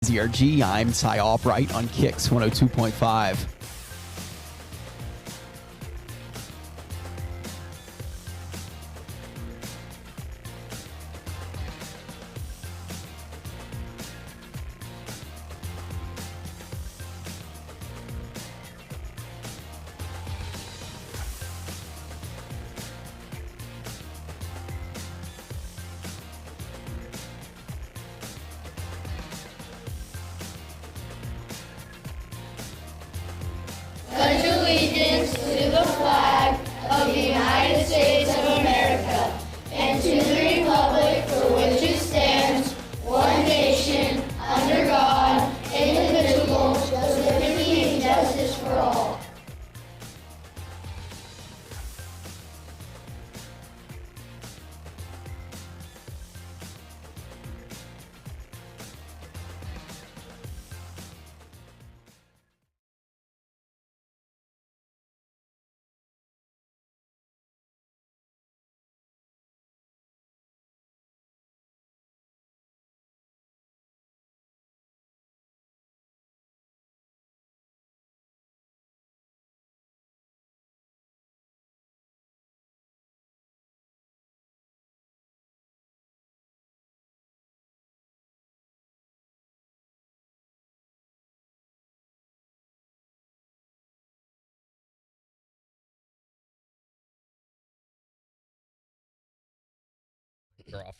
ZRG, I'm Cy Albright on KIX 102.5. Pledge allegiance to the flag of the United States of America and to the republic for which it stands, one nation, under God, indivisible, with liberty and justice for all. They're off.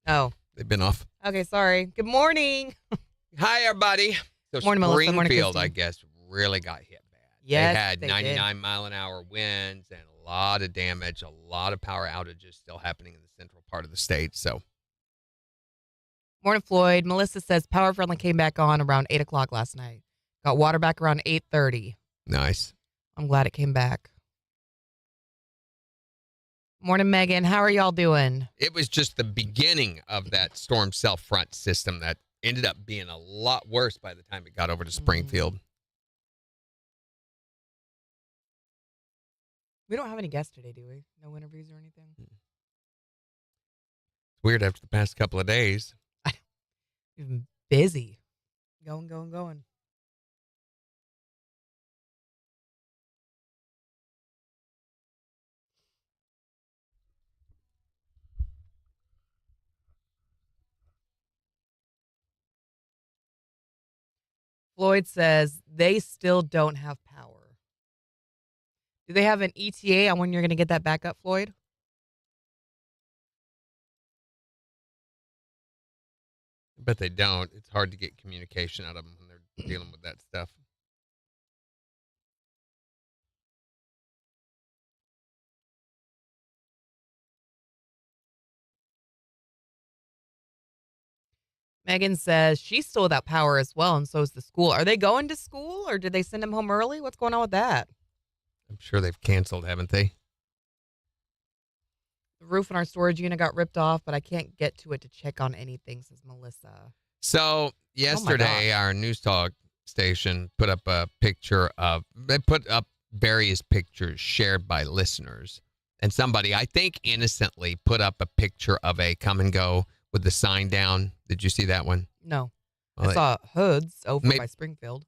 Oh, They've been off. okay. Sorry. Good morning. Hi, everybody. So Morning, Melissa. Morning, Springfield, Christy. I guess, really got hit bad. Yes, they had they 99-mile-an-hour winds and a lot of damage, a lot of power outages still happening in the central part of the state. So, Morning, Floyd. Melissa says power finally came back on around 8 o'clock last night. Got water back around 8:30. nice. I'm glad it came back. Morning, Megan. How are y'all doing? It was just the beginning of that storm cell front system that ended up being a lot worse by the time it got over to Springfield. We don't have any guests today, do we? No interviews or anything? It's weird after the past couple of days. We've been busy. Going. Floyd says they still don't have power. Do they have an ETA on when you're going to get that back up, Floyd? But they don't. It's hard to get communication out of them when they're dealing with that stuff. Megan says she's still without power as well, and so is the school. Are they going to school, or did they send them home early? What's going on with that? I'm sure they've canceled, haven't they? The roof in our storage unit got ripped off, but I can't get to it to check on anything, says Melissa. So yesterday, our news talk station put up a picture of, they put up various pictures shared by listeners. And somebody, I think innocently, put up a picture of a come and go with the sign down. Did you see that one? No. Well, I saw hoods over May- by Springfield.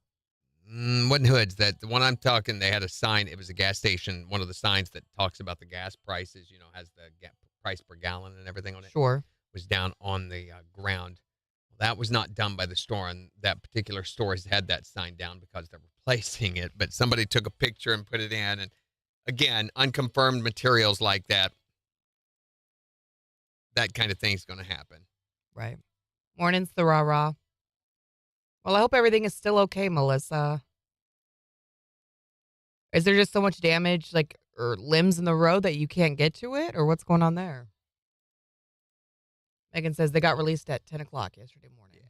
Wasn't hoods. That the one I'm talking, they had a sign. It was a gas station. One of the signs that talks about the gas prices, has the price per gallon and everything on it. Sure. Was down on the ground. That was not done by the store, and that particular store has had that sign down because they're replacing it. But somebody took a picture and put it in, and again, unconfirmed materials like that, that kind of thing's going to happen. Right. Morning's the rah-rah. Well, I hope everything is still okay, Melissa. Is there just so much damage, or limbs in the road that you can't get to it, or what's going on there? Megan says they got released at 10 o'clock yesterday morning. Yeah.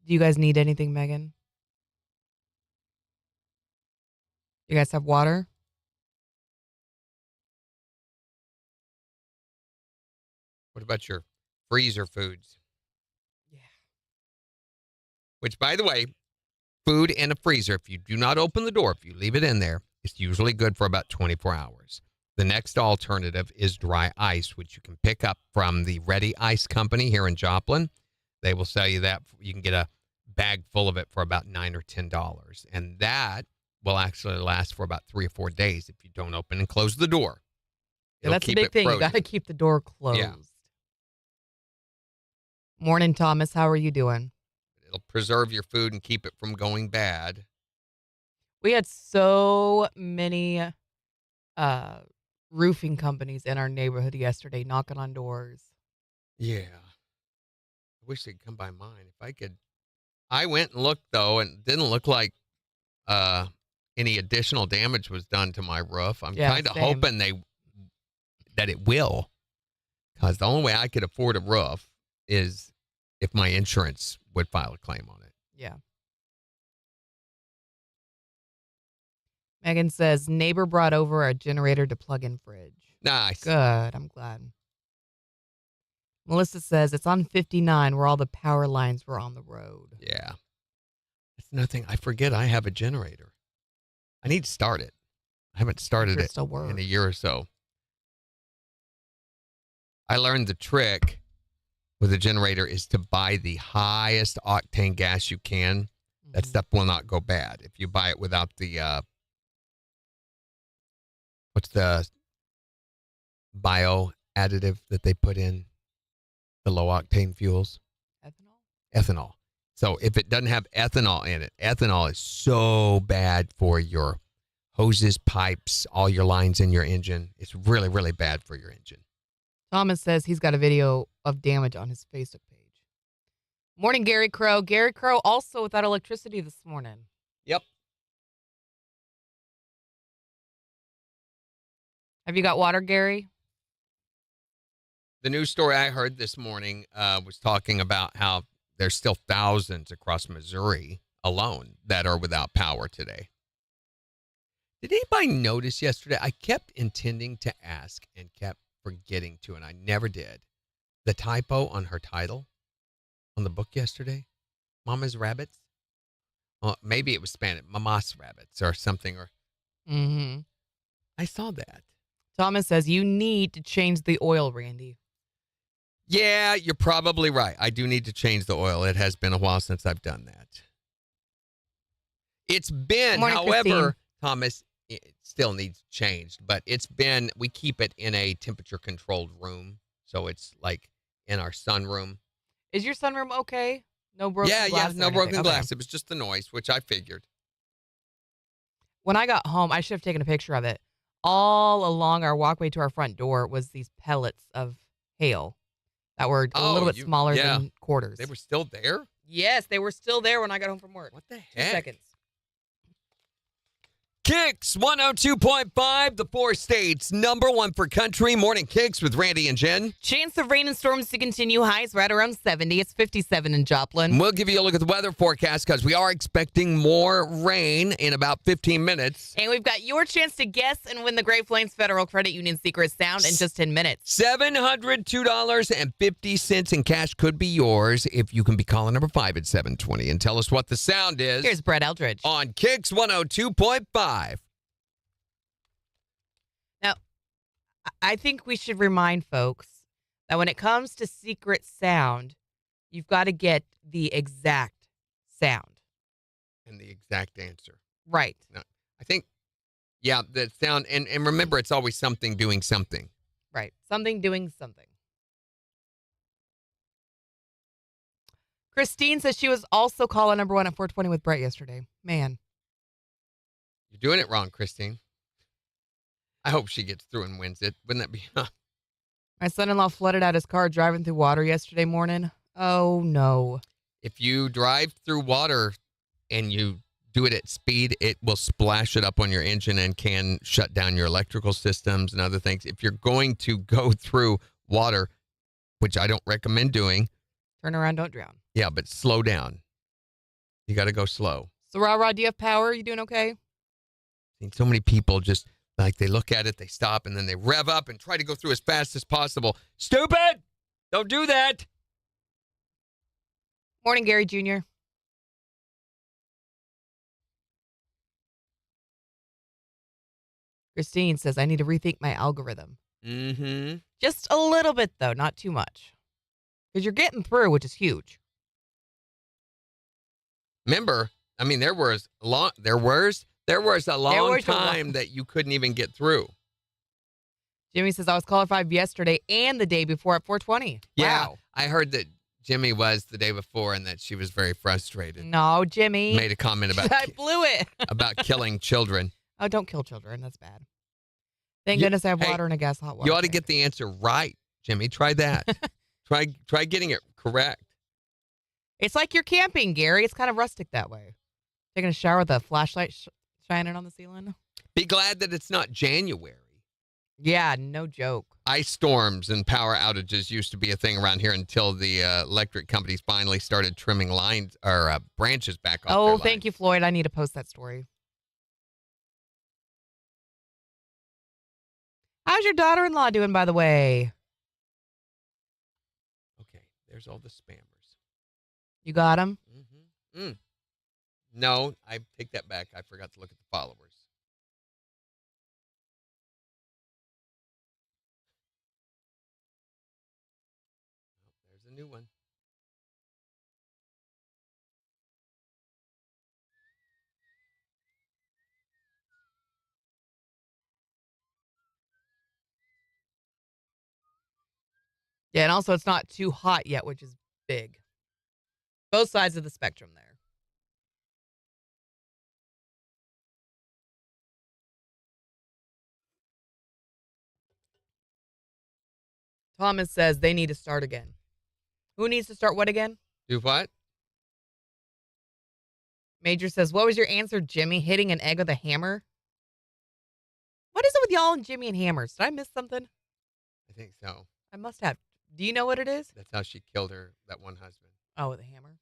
Do you guys need anything, Megan? You guys have water? What about your freezer foods? Yeah. Which, by the way, food in a freezer, if you do not open the door, if you leave it in there, it's usually good for about 24 hours. The next alternative is dry ice, which you can pick up from the Ready Ice Company here in Joplin. They will sell you that. You can get a bag full of it for about $9 or $10. And that will actually last for about 3 or 4 days if you don't open and close the door. Yeah, that's the big thing. You got to keep the door closed. Yeah. Morning, Thomas. How are you doing? It'll preserve your food and keep it from going bad. We had so many roofing companies in our neighborhood yesterday knocking on doors. Yeah. I wish they'd come by mine. If I could. I went and looked, though, and it didn't look like any additional damage was done to my roof. I'm kind of hoping that it will, because the only way I could afford a roof is if my insurance would file a claim on it. Yeah. Megan says, neighbor brought over a generator to plug in fridge. Nice. Good. I'm glad. Melissa says, it's on 59 where all the power lines were on the road. Yeah. It's nothing. I forget I have a generator. I need to start it. I haven't started it in a year or so. I learned the trick with a generator is to buy the highest octane gas you can. Mm-hmm. That stuff will not go bad. If you buy it without the, what's the bio additive that they put in the low octane fuels? Ethanol. So if it doesn't have ethanol in it, ethanol is so bad for your hoses, pipes, all your lines in your engine. It's really, really bad for your engine. Thomas says he's got a video of damage on his Facebook page. Morning, Gary Crow. Gary Crow also without electricity this morning. Yep. Have you got water, Gary? The news story I heard this morning was talking about how there's still thousands across Missouri alone that are without power today. Did anybody notice yesterday? I kept intending to ask and kept forgetting to, and I never did. The typo on her title on the book yesterday, Mama's Rabbits. Maybe it was Spanish, Mama's Rabbits or something. Or I saw that. Thomas says you need to change the oil, Randy. Yeah, you're probably right. I do need to change the oil. It has been a while since I've done that. It's been, however, Christine. Thomas, it still needs changed, but it's been, we keep it in a temperature controlled room. So it's like in our sunroom. Is your sunroom okay? No broken glass? Yeah, no broken glass. It was just the noise, which I figured. When I got home, I should have taken a picture of it. All along our walkway to our front door was these pellets of hail that were a little bit smaller than quarters. They were still there? Yes, they were still there when I got home from work. What the heck? 2 seconds. KIX 102.5, the 4 states, number 1 for country. Morning KIX with Randy and Jen. Chance of rain and storms to continue. Highs right around 70. It's 57 in Joplin. We'll give you a look at the weather forecast because we are expecting more rain in about 15 minutes. And we've got your chance to guess and win the Great Plains Federal Credit Union Secret Sound in just 10 minutes. $702.50 in cash could be yours if you can be calling number 5 at 720 and tell us what the sound is. Here's Brett Eldridge on KIX 102.5. Now, I think we should remind folks that when it comes to secret sound, you've got to get the exact sound. And the exact answer. Right. No, I think, yeah, the sound, and remember, it's always something doing something. Right. Something doing something. Christine says she was also calling number 1 at 420 with Brett yesterday. Man. You're doing it wrong, Christine. I hope she gets through and wins it. Wouldn't that be? My son-in-law flooded out his car driving through water yesterday morning. Oh, no. If you drive through water and you do it at speed, it will splash it up on your engine and can shut down your electrical systems and other things. If you're going to go through water, which I don't recommend doing. Turn around, don't drown. Yeah, but slow down. You got to go slow. So, Ra, do you have power? You doing okay? Seen so many people just, like, they look at it, they stop, and then they rev up and try to go through as fast as possible. Stupid! Don't do that! Morning, Gary Jr. Christine says, I need to rethink my algorithm. Mm-hmm. Just a little bit, though, not too much. Because you're getting through, which is huge. Remember, I mean, there was a long time that you couldn't even get through. Jimmy says, I was caller 5 yesterday and the day before at 420. Yeah, Wow. I heard that Jimmy was the day before and that she was very frustrated. No, Jimmy. Made a comment about I blew it. about killing children. Oh, don't kill children. That's bad. Thank goodness I have water and a hot water. You ought to get the answer right, Jimmy. Try that. try getting it correct. It's like you're camping, Gary. It's kind of rustic that way. Taking a shower with a flashlight shining on the ceiling. Be glad that it's not January. Yeah, no joke. Ice storms and power outages used to be a thing around here until the electric companies finally started trimming lines or branches back off. Oh, thank you, Floyd. I need to post that story. How's your daughter-in-law doing, by the way? Okay, there's all the spammers. You got them? Mm-hmm. No, I take that back. I forgot to look at the followers. Oh, there's a new one. Yeah, and also it's not too hot yet, which is big. Both sides of the spectrum there. Thomas says they need to start again. Who needs to start what again? Do what? Major says, what was your answer, Jimmy? Hitting an egg with a hammer? What is it with y'all and Jimmy and hammers? Did I miss something? I think so. I must have. Do you know what it is? That's how she killed that one husband. Oh, with a hammer.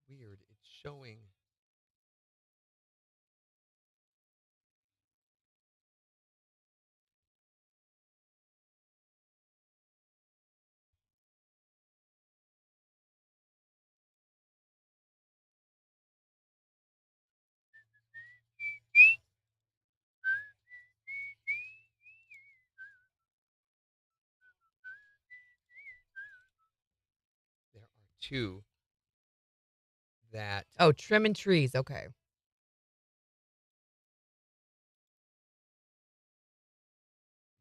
Weird. It's showing. There are two that. Oh, trimming trees. Okay.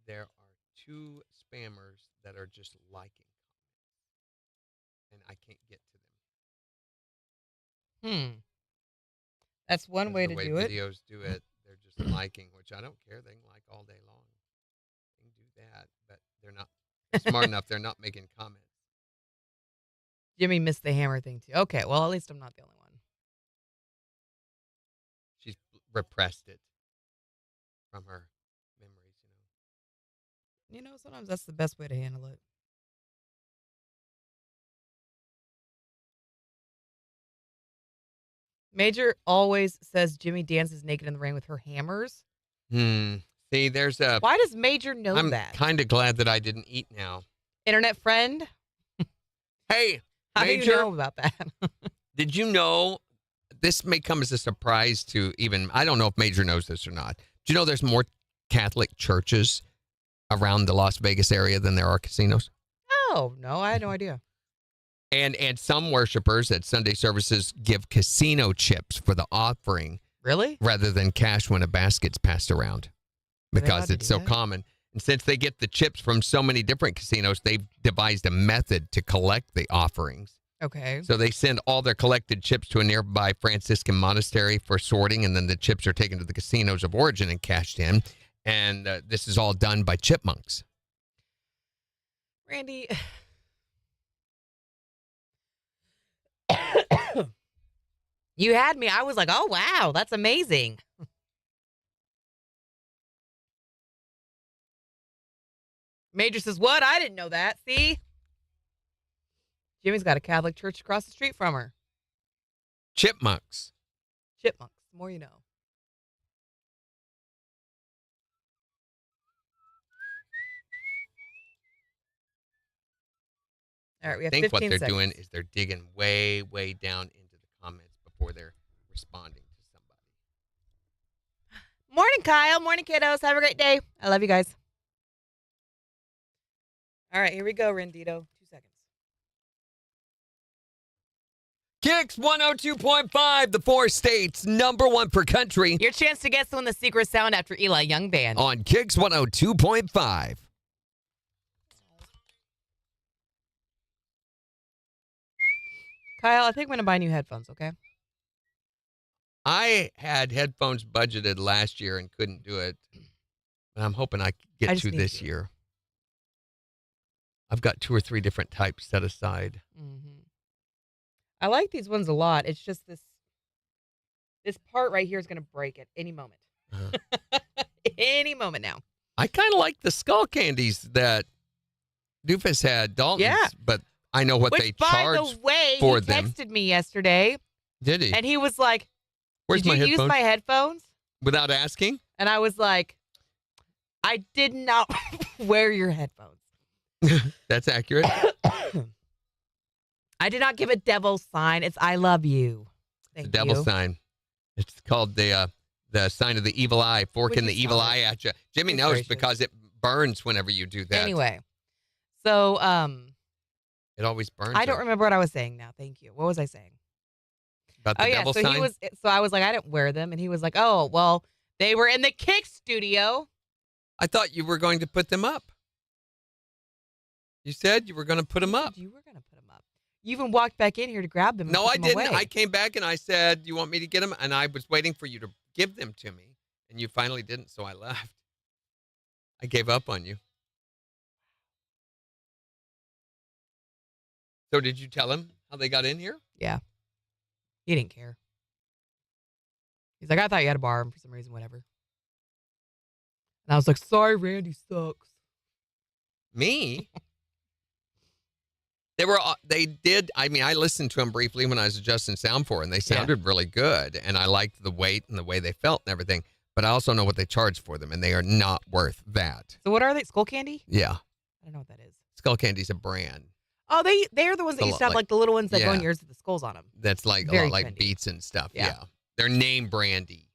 There are two spammers that are just liking comments, and I can't get to them. That's one way to do it. Videos do it. They're just liking, which I don't care. They can like all day long. They can do that, but they're not smart enough. They're not making comments. Jimmy missed the hammer thing too. Okay, well at least I'm not the only one. She's repressed it from her memories, You know, sometimes that's the best way to handle it. Major always says Jimmy dances naked in the rain with her hammers. See, there's a. Why does Major know I'm that? kind of glad that I didn't eat now. Internet friend? Hey, How Major, do you know about that? did you know? This may come as a surprise to even. I don't know if Major knows this or not. Do you know there's more Catholic churches around the Las Vegas area than there are casinos? Oh, no, I had no idea. And some worshipers at Sunday services give casino chips for the offering. Really? Rather than cash when a basket's passed around. Because it's so common. And since they get the chips from so many different casinos, they've devised a method to collect the offerings. Okay. So they send all their collected chips to a nearby Franciscan monastery for sorting, and then the chips are taken to the casinos of origin and cashed in. And this is all done by chipmunks. Randy. You had me. I was like, oh, wow, that's amazing. Major says, what? I didn't know that. See? Jimmy's got a Catholic church across the street from her. Chipmunks. Chipmunks. The more you know. All right, we have I think 15 what they're seconds. doing is they're digging way, way down into the comments before they're responding to somebody. Morning, Kyle. Morning, kiddos. Have a great day. I love you guys. All right, here we go, Rendito. 2 seconds. KIX 102.5, the 4 states, #1 per country. Your chance to guess the one the secret sound after Eli Young Band. On KIX 102.5. Kyle, I think I'm going to buy new headphones, okay? I had headphones budgeted last year and couldn't do it. And I'm hoping I can I get just to need this to. year. I've got 2 or 3 different types set aside. Mm-hmm. I like these ones a lot. It's just this part right here is going to break at any moment. Any moment now. I kind of like the skull candies that Doofus had, Dalton's, Yeah. but I know what Which, they by charge the way, for he them. texted me yesterday, Did he? and he was like, Where's did my you use headphones? my headphones? Without asking? And I was like, I did not wear your headphones. That's accurate. I did not give a devil sign. It's I love you. The Thank devil you. sign. It's called the sign of the evil eye, forking Which the is evil solid. eye at you. Jimmy Good knows gracious. because it burns whenever you do that. Anyway, so It always burns. I don't her. remember what I was saying now. Thank you. What was I saying? About the Oh yeah, devil so sign? I was like, I didn't wear them, and he was like, oh well, they were in the KIX studio. I thought you were going to put them up. You said you were going to put them You said up. You were gonna put them up. You even walked back in here to grab them. And No, put I them didn't. away. I came back and I said, "You want me to get them?" And I was waiting for you to give them to me, and you finally didn't, so I left. I gave up on you. So did you tell him how they got in here? Yeah. He didn't care. He's like, I thought you had to borrow him for some reason, whatever. And I was like, sorry, Randy sucks. Me? They did. I mean, I listened to them briefly when I was adjusting sound for it, and they sounded really good. And I liked the weight and the way they felt and everything. But I also know what they charge for them, and they are not worth that. So what are they? Skull candy? Yeah. I don't know what that is. Skull Candy's a brand Oh, they're the ones that It's a used to have lot like the little ones that go in yeah. yours with the skulls on them. that's like a Very lot like trendy. Beats and stuff. Yeah. Yeah. They're name brandy.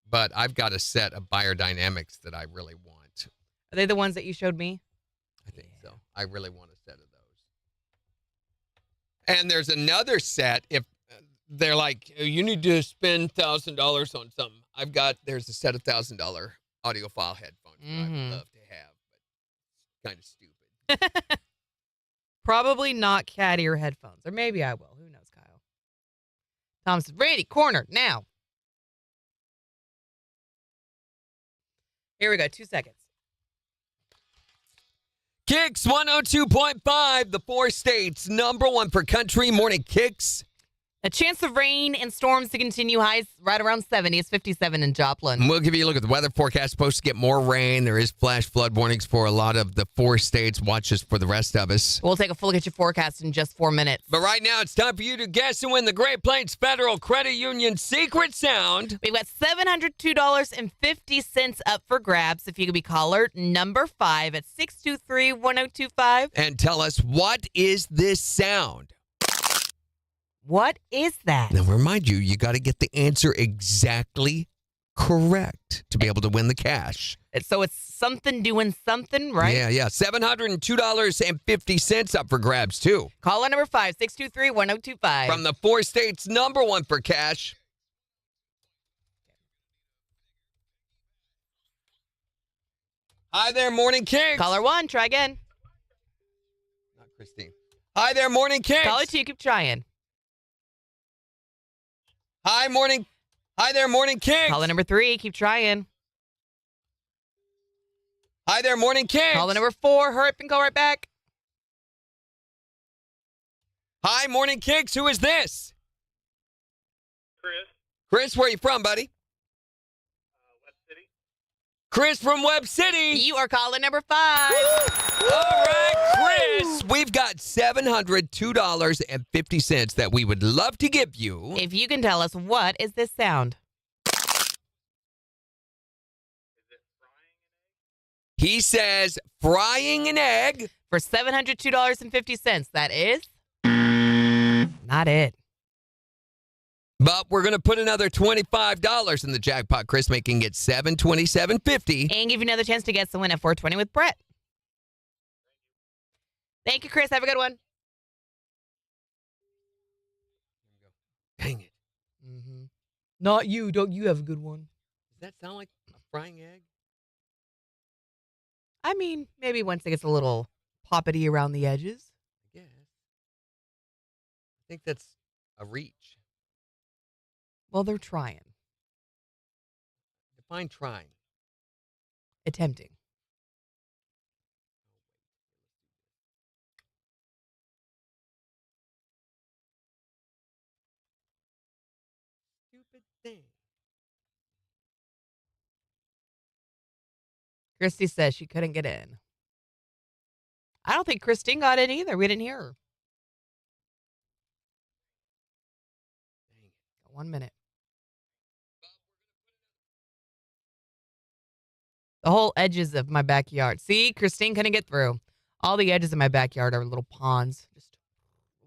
But I've got a set of Biodynamics that I really want. Are they the ones that you showed me? I think so. I really want a set of those. And there's another set. If they're like, you need to spend $1,000 on something, there's a set of $1,000 audiophile headphones that I would love to have, but kind of stupid. Probably not cat ear headphones. Or maybe I will. Who knows, Kyle? Tom says, Randy, corner, now. Here we go. 2 seconds. KIX 102.5, the 4 states, #1 per country. Morning KIX. A chance of rain and storms to continue. Highs right around 70. It's 57 in Joplin. We'll give you a look at the weather forecast. Supposed to get more rain. There is flash flood warnings for a lot of the 4 states. Watch us for the rest of us. We'll take a full look at your forecast in just 4 minutes. But right now, it's time for you to guess and win the Great Plains Federal Credit Union Secret Sound. We've got $702.50 up for grabs. If you could be caller number 5 at 623-1025. And tell us, what is this sound? What is that? Now, remind you, you got to get the answer exactly correct to be able to win the cash. So it's something doing something, right? Yeah. $702.50 up for grabs, too. Caller number 5, 623-1025. From the 4 states, #1 for cash. Hi there, Morning KIX. Caller 1, try again. Not Christine. Hi there, Morning KIX. Caller 2, keep trying. Hi there, Morning KIX. Caller number 3, keep trying. Hi there, Morning KIX. Caller number 4, hurry up and call right back. Hi, Morning KIX. Who is this? Chris, Chris, where are you from, buddy? West City. Chris from Web City. You are caller number 5. All right, Chris. We've got $702.50 that we would love to give you. If you can tell us, what is this sound? Is it frying an egg? He says frying an egg. for $702.50. That is not it. But we're going to put another $25 in the jackpot, Chris, making it $727.50. And give you another chance to get the win at 420 with Brett. Thank you, Chris. Have a good one. Dang it. Mm-hmm. Not you. Don't you have a good one? Does that sound like a frying egg? I mean, maybe once it gets a little poppity around the edges. I guess. I think that's a reach. Well, they're trying. Define trying. Attempting. Stupid thing. Christy says she couldn't get in. I don't think Christine got in either. We didn't hear her. Dang it. 1 minute. The whole edges of my backyard. See, Christine couldn't get through. All the edges of my backyard are little ponds, just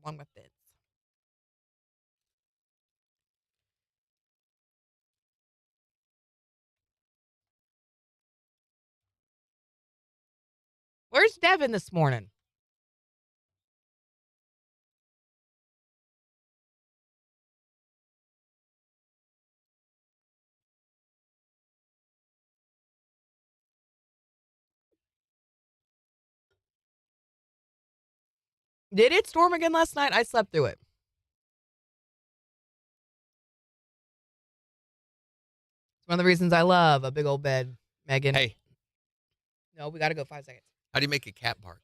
along with it. Where's Devin this morning? Did it storm again last night? I slept through it. It's one of the reasons I love a big old bed, Megan. Hey, No, we got to go 5 seconds. how do you make a cat bark?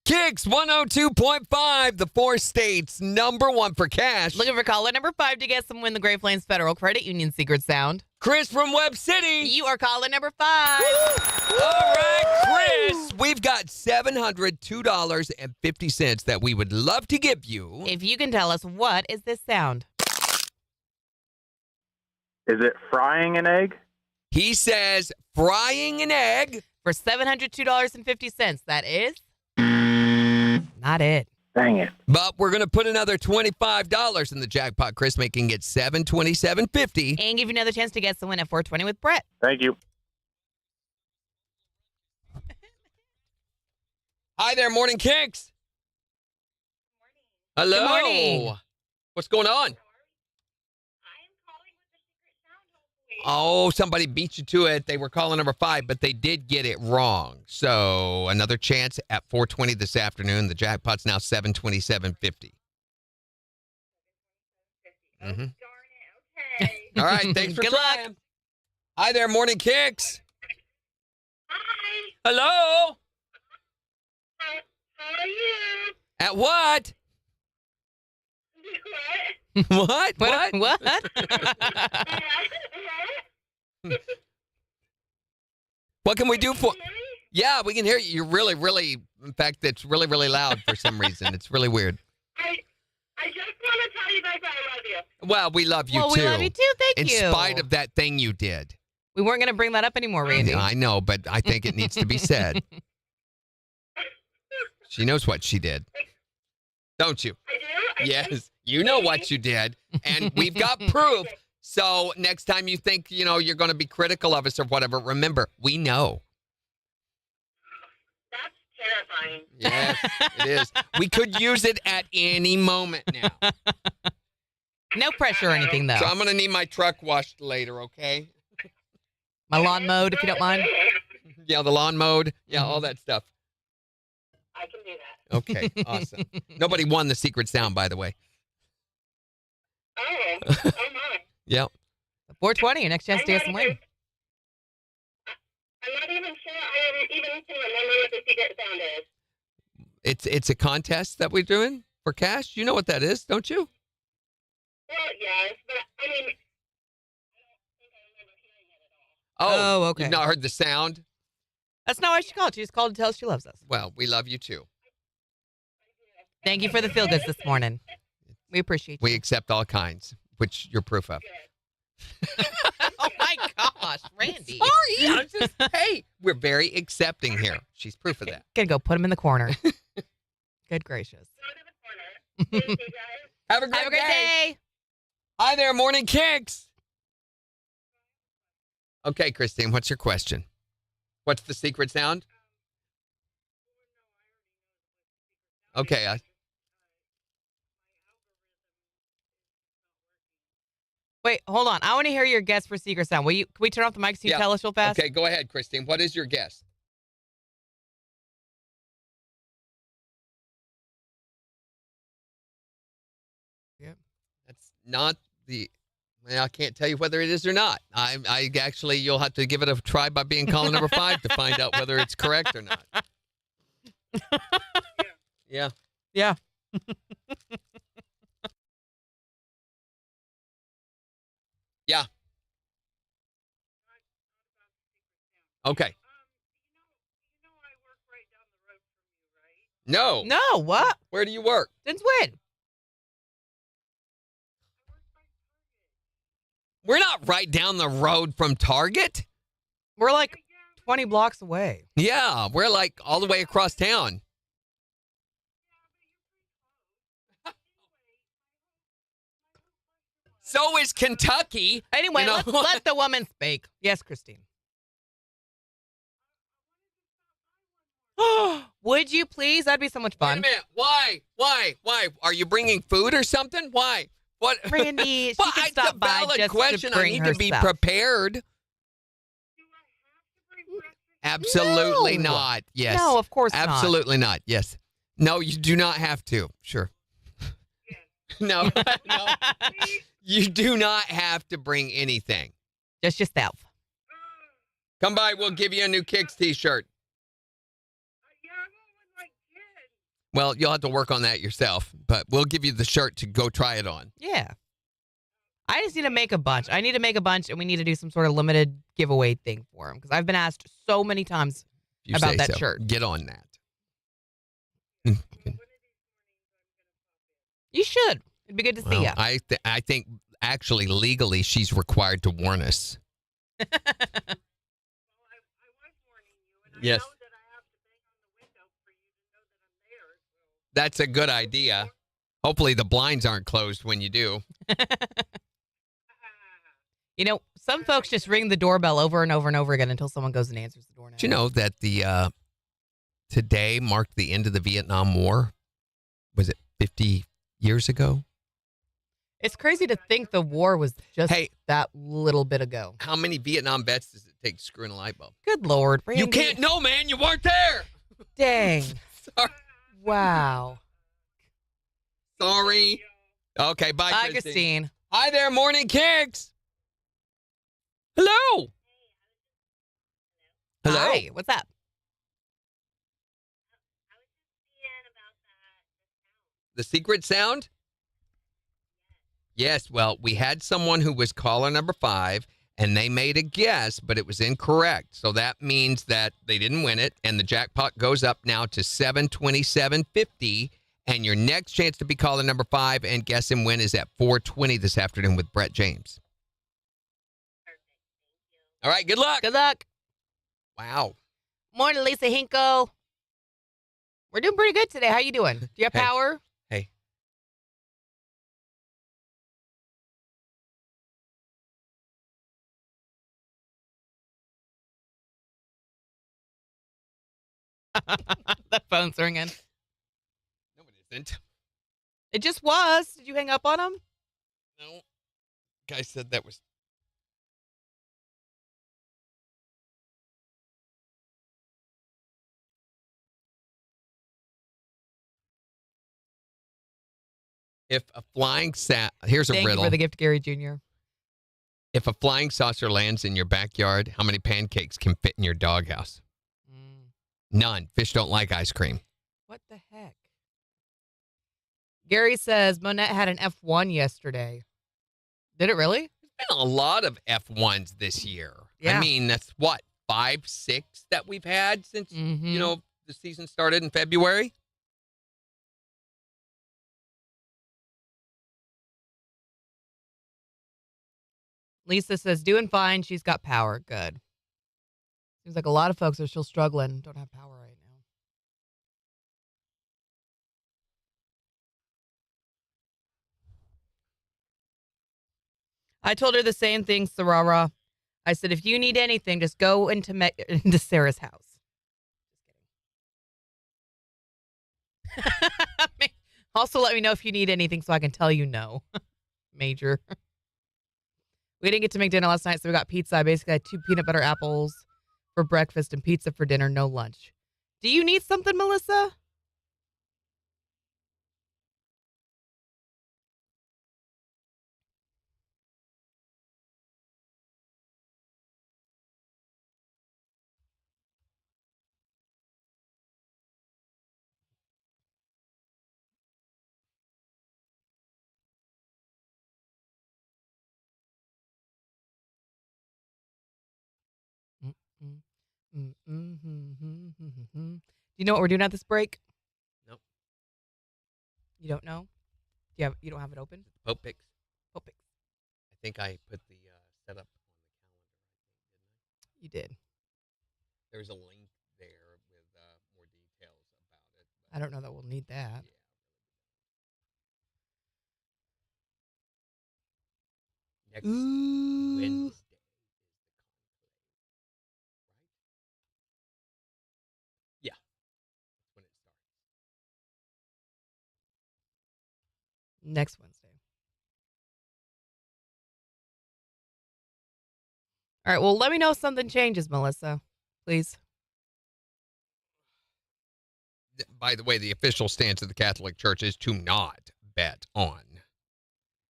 KIX 102.5, the 4 states #1 for cash. Looking for caller number 5 to get some Win the Great Plains Federal Credit Union secret sound. Chris from Webb City. You are caller number 5. All right, Chris, we've got $702.50 that we would love to give you. If you can tell us, what is this sound? Is it frying an egg? He says frying an egg. For $702.50. That is not it. Dang it. But we're going to put another $25 in the jackpot, Chris, making it $727.50. And give you another chance to get the win at 420 with Brett. Thank you. Hi there, Morning KIX. Hello. Good morning. What's going on? Oh, somebody beat you to it. They were calling number 5, but they did get it wrong. So another chance at 420 this afternoon. The jackpot's now $727.50. Mm-hmm. Darn it. Okay. All right, thanks for Good luck. trying. Hi there, Morning KIX. Hi. Hello. How are you? At what? What? What? What? What can we do for? Yeah, we can hear you. You're really, in fact, it's really, really loud for some reason. It's really weird. I just want to tell you guys I love you. Well, we love you Well, too. we love you too. Thank in you. spite of that thing you did. We weren't going to bring that up anymore, Randy. I know, but I think it needs to be said. She knows what she did. Don't you? I do? Yes, you know what you did, and we've got proof. So next time you think, you're going to be critical of us or whatever, remember, we know. That's terrifying. Yes, it is. We could use it at any moment now. No pressure or anything, though. So I'm going to need my truck washed later, okay? My lawn mowed, if you don't mind. Yeah, the lawn mowed. Yeah, all that stuff. I can do that. Okay, awesome. Nobody won the secret sound, by the way. Oh my. Yep. 420, your next chance to get some win. I'm not even sure I even can remember what the secret sound is. It's a contest that we're doing for cash. You know what that is, don't you? Well, yes, but I mean, I don't think I remember hearing it at all. Oh, okay. You've not heard the sound? That's not why she called. She just called to tell us she loves us. Well, we love you too. Thank you for the feel-goods this morning. We appreciate you. We accept all kinds, which you're proof of. Oh, my gosh. gosh, Randy. Sorry. I'm just, hey, we're very accepting here. She's proof of that. Gonna go put him in the corner. Good gracious. Have a great, Have a great day. Hi there, Morning Kicks. Okay, Christine, what's your question? What's the secret sound? Okay. Wait, hold on. I want to hear your guess for secret sound. Can we turn off the mic so you tell us real fast? Okay, go ahead, Christine. What is your guess? Yep. That's not the. Well, I can't tell you whether it is or not. I actually, you'll have to give it a try by being caller number 5 to find out whether it's correct or not. Yeah. Yeah. Yeah. Okay. No. No, what? Where do you work? Since when? We're not right down the road from Target. We're like 20 blocks away. Yeah, we're like all the way across town. So is Kentucky. Anyway, You know? let the woman speak. Yes, Christine. Would you please? That'd be so much Wait a fun. minute. Why? Are you bringing food or something? Why? What? Randy, she Well, can it's stop a by valid just question. to I bring need her to be stuff. prepared. Absolutely No. not. Yes. No, of course not. Absolutely not. Yes. No, you do not have to. Sure. No. No. You do not have to bring anything. Just yourself. Come by. We'll give you a new Kicks t-shirt. Well, you'll have to work on that yourself, but we'll give you the shirt to go try it on. Yeah. I just need to make a bunch. I need to make a bunch, and we need to do some sort of limited giveaway thing for him because I've been asked so many times If you about say that so. shirt. Get on that. You should. It'd be good to see Well, you. I think actually legally she's required to warn us. Yes. That's a good idea. Hopefully the blinds aren't closed when you do. You know, some folks just ring the doorbell over and over and over again until someone goes and answers the door now. Did you know that the today marked the end of the Vietnam War? Was it 50 years ago? It's crazy to think the war was just that little bit ago. How many Vietnam vets does it take to screw in a light bulb? Good Lord, Randy. You can't know, man. You weren't there. Dang. Sorry. Wow. Sorry. Okay, bye, Bye, Christine. Christine. Hi there, Morning Kicks. Hello. Hello. Hi, what's up? The secret sound? Yes, well, we had someone who was caller number 5, and they made a guess, but it was incorrect. So that means that they didn't win it, and the jackpot goes up now to $727.50. And your next chance to be caller number 5 and guess and win is at 4:20 this afternoon with Brett James. All right, good luck. Good luck. Wow. Morning, Lisa Hinkle. We're doing pretty good today. How you doing? Do you have Hey. power? Hey. The phone's ringing. No, it isn't. It just was. Did you hang up on him? No. Guy said that was. If a flying here's a Thank riddle. you for the gift, Gary Jr. If a flying saucer lands in your backyard, how many pancakes can fit in your doghouse? None. Fish don't like ice cream. What the heck? Gary says Monette had an F1 yesterday. Did it really? There's been a lot of F1s this year. Yeah. I mean, that's what, 5, 6 that we've had since, you know, the season started in February? Lisa says, doing fine. She's got power. Good. Seems like a lot of folks are still struggling. Don't have power right now. I told her the same thing, Sarara. I said, if you need anything, just go into Sarah's house. Also, let me know if you need anything so I can tell you no. Major. We didn't get to make dinner last night, so we got pizza. I basically had 2 peanut butter apples for breakfast and pizza for dinner, no lunch. Do you need something, Melissa? Do you know what we're doing at this break? Nope. You don't know? You don't have it open? Pope picks. Pope picks. I think I put the setup on the calendar. You did. There's a link there with more details about it. I don't know that we'll need that. Yeah. Next Wednesday. Yeah. That's when it starts. Next Wednesday. All right, well, let me know if something changes, Melissa. Please. By the way, the official stance of the Catholic Church is to not bet on.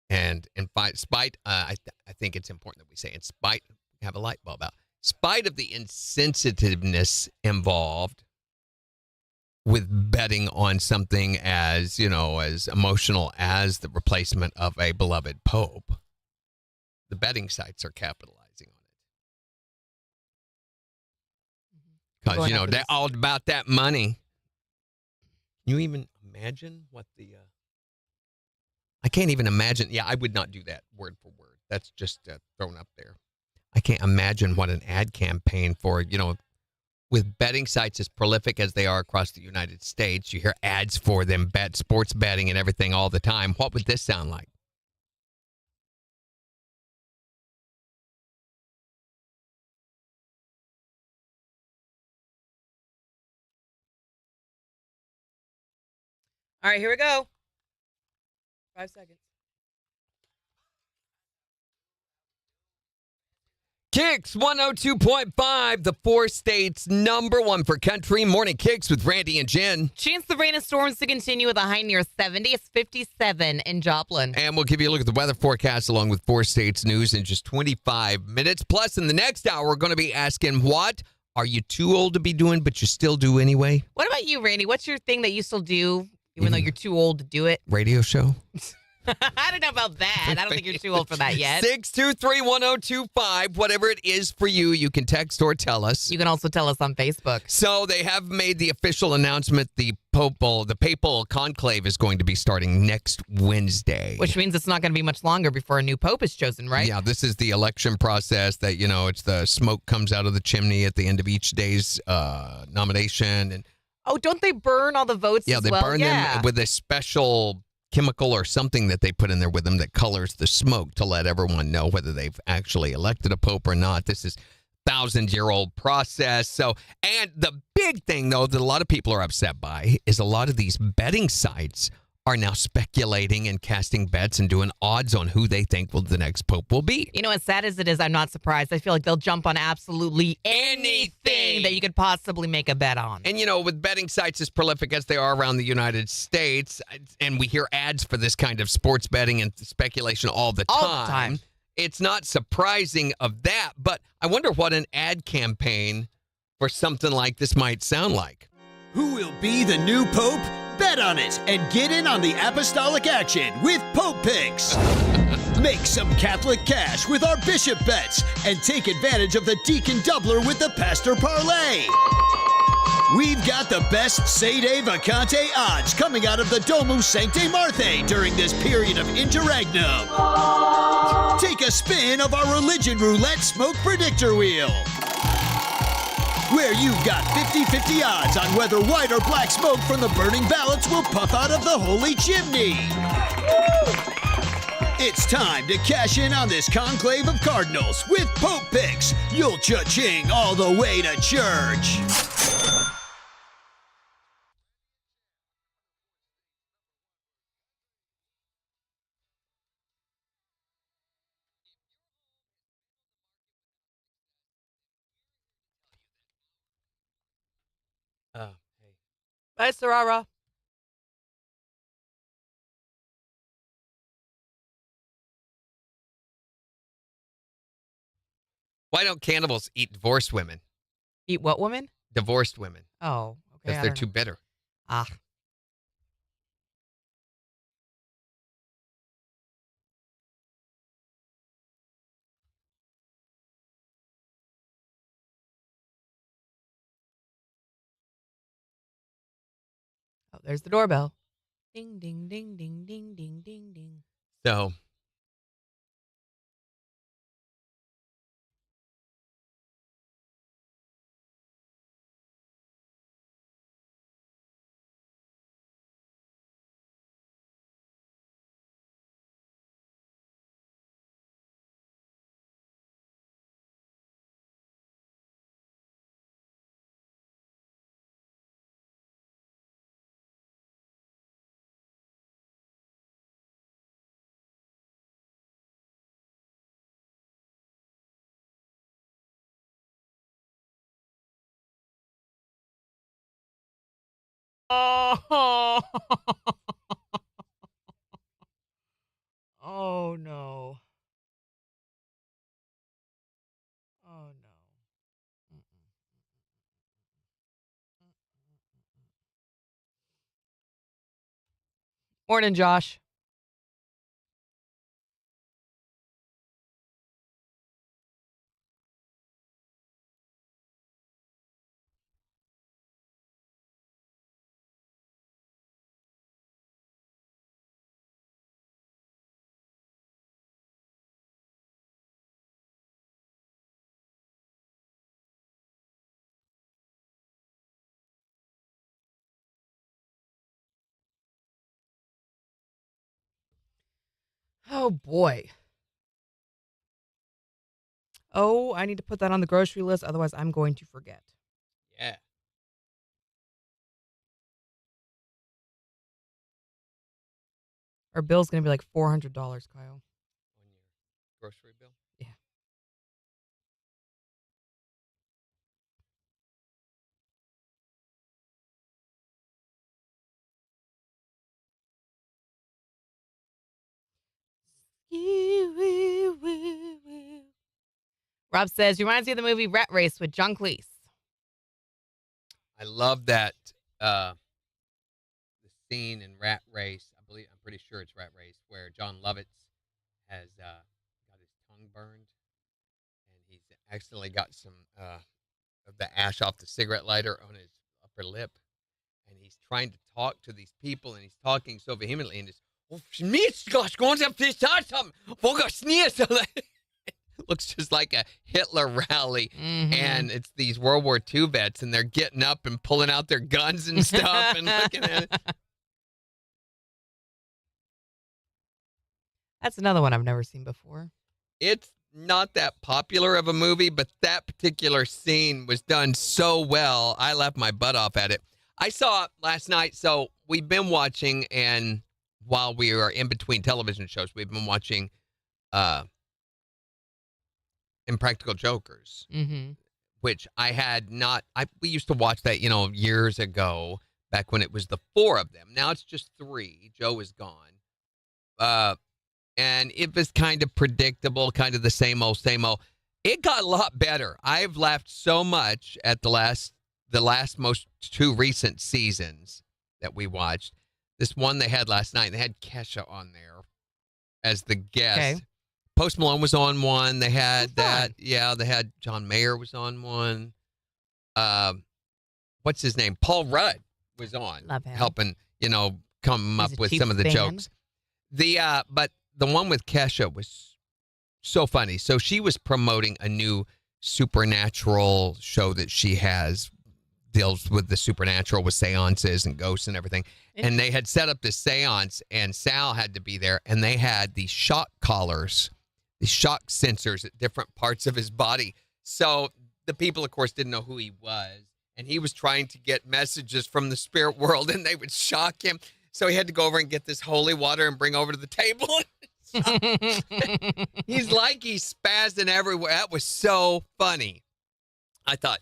And in spite, I think it's important that we say, in spite, have a light bulb out, spite of the insensitiveness involved with betting on something as, as emotional as the replacement of a beloved pope, the betting sites are capitalizing on it. Because, they're all about that money. Can you even imagine what I can't even imagine. Yeah, I would not do that word for word. That's just thrown up there. I can't imagine what an ad campaign for, with betting sites as prolific as they are across the United States. You hear ads for them, sports betting and everything all the time. What would this sound like? All right, here we go. 5 seconds. KIX 102.5, the 4 states' #1 for country. Morning KIX with Randy and Jen. Chance the rain and storms to continue with a high near 70. It's 57 in Joplin. And we'll give you a look at the weather forecast along with 4 states' news in just 25 minutes. Plus, in the next hour, we're going to be asking, what are you too old to be doing, but you still do anyway? What about you, Randy? What's your thing that you still do, even though you're too old to do it? Radio show? I don't know about that. I don't think you're too old for that yet. 623-1025. Whatever it is for you, you can text or tell us. You can also tell us on Facebook. So they have made the official announcement. The papal conclave is going to be starting next Wednesday. Which means it's not going to be much longer before a new pope is chosen, right? Yeah, this is the election process that, it's the smoke comes out of the chimney at the end of each day's nomination. And oh, don't they burn all the votes as well? Yeah, they burn them with a special chemical or something that they put in there with them that colors the smoke to let everyone know whether they've actually elected a pope or not. This is 1,000-year-old process. So, and the big thing, though, that a lot of people are upset by is a lot of these betting sites are now speculating and casting bets and doing odds on who they think the next pope will be. As sad as it is, I'm not surprised. I feel like they'll jump on absolutely anything that you could possibly make a bet on. And, with betting sites as prolific as they are around the United States, and we hear ads for this kind of sports betting and speculation all the time. It's not surprising of that, but I wonder what an ad campaign for something like this might sound like. Who will be the new pope? Bet on it and get in on the apostolic action with Pope Picks. Make some Catholic cash with our bishop bets and take advantage of the deacon doubler with the pastor parlay. We've got the best Sede Vacante odds coming out of the Domus Sancte Marthae during this period of interregnum. Take a spin of our Religion Roulette Smoke Predictor Wheel, where you've got 50-50 odds on whether white or black smoke from the burning ballots will puff out of the holy chimney. It's time to cash in on this conclave of cardinals with Pope Picks. You'll cha-ching all the way to church. Oh, hey. Bye, Sarara. Why don't cannibals eat divorced women? Eat what woman? Divorced women. Oh, okay. Because I they're don't too know. bitter. Ah. Oh, there's the doorbell. Ding, ding, ding, ding, ding, ding, ding, ding. So, Oh. Oh no. Oh no. Mm-mm. Morning, Josh. Oh boy. Oh, I need to put that on the grocery list. Otherwise, I'm going to forget. yeah. Our bill's going to be like $400, Kyle. On your grocery bill. Yeah. Rob says, reminds me of the movie Rat Race with John Cleese. I love that the scene in Rat Race. I'm pretty sure it's Rat Race, where John Lovitz has got his tongue burned, and he's accidentally got some of the ash off the cigarette lighter on his upper lip, and he's trying to talk to these people, and he's talking so vehemently, and just looks just like a Hitler rally. Mm-hmm. And it's these World War II vets, and they're getting up and pulling out their guns and stuff and looking at it. That's another one I've never seen before. It's not that popular of a movie, but that particular scene was done so well. I laughed my butt off at it. I saw it last night, so we've been watching, and while we are in between television shows, we've been watching Impractical Jokers, Mm-hmm. which I had not. We used to watch that, years ago, back when it was the four of them. Now it's just three. Joe is gone. And it was kind of predictable, kind of the same old, same old. It got a lot better. I've laughed so much at the last most two recent seasons that we watched. This one they had last night, they had Kesha on there as the guest. Okay. Post Malone was on one. They had Oh, that. fun. Yeah, they had John Mayer was on one. What what's his name? Paul Rudd was on. Love him. Helping, come He's up a with Chiefs some of the fan. jokes. But the one with Kesha was so funny. So she was promoting a new supernatural show that she has, deals with the supernatural with seances and ghosts and everything. And they had set up this seance, and Sal had to be there, and they had these shock collars, these shock sensors at different parts of his body. So the people, of course, didn't know who he was, and he was trying to get messages from the spirit world, and they would shock him. So he had to go over and get this holy water and bring over to the table. He's spazzing everywhere. That was so funny. I thought,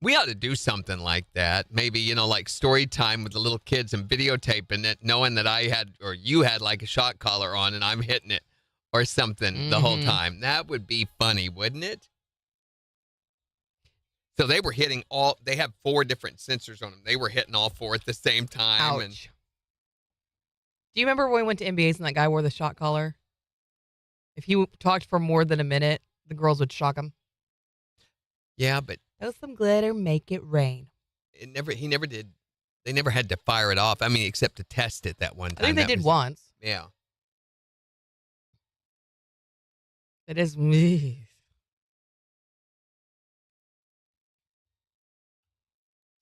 we ought to do something like that. Maybe, like story time with the little kids and videotaping it, knowing that I had, or you had like a shock collar on and I'm hitting it or something the whole time. That would be funny, wouldn't it? So they were hitting they have 4 different sensors on them. They were hitting all 4 at the same time. Ouch. And Do you remember when we went to NBA's and that guy wore the shot collar? If he talked for more than a minute, the girls would shock him. yeah, but Throw some glitter, make it rain. he never did. They never had to fire it off. I mean, except to test it that one time. I think they That did was- once. Yeah. It is me.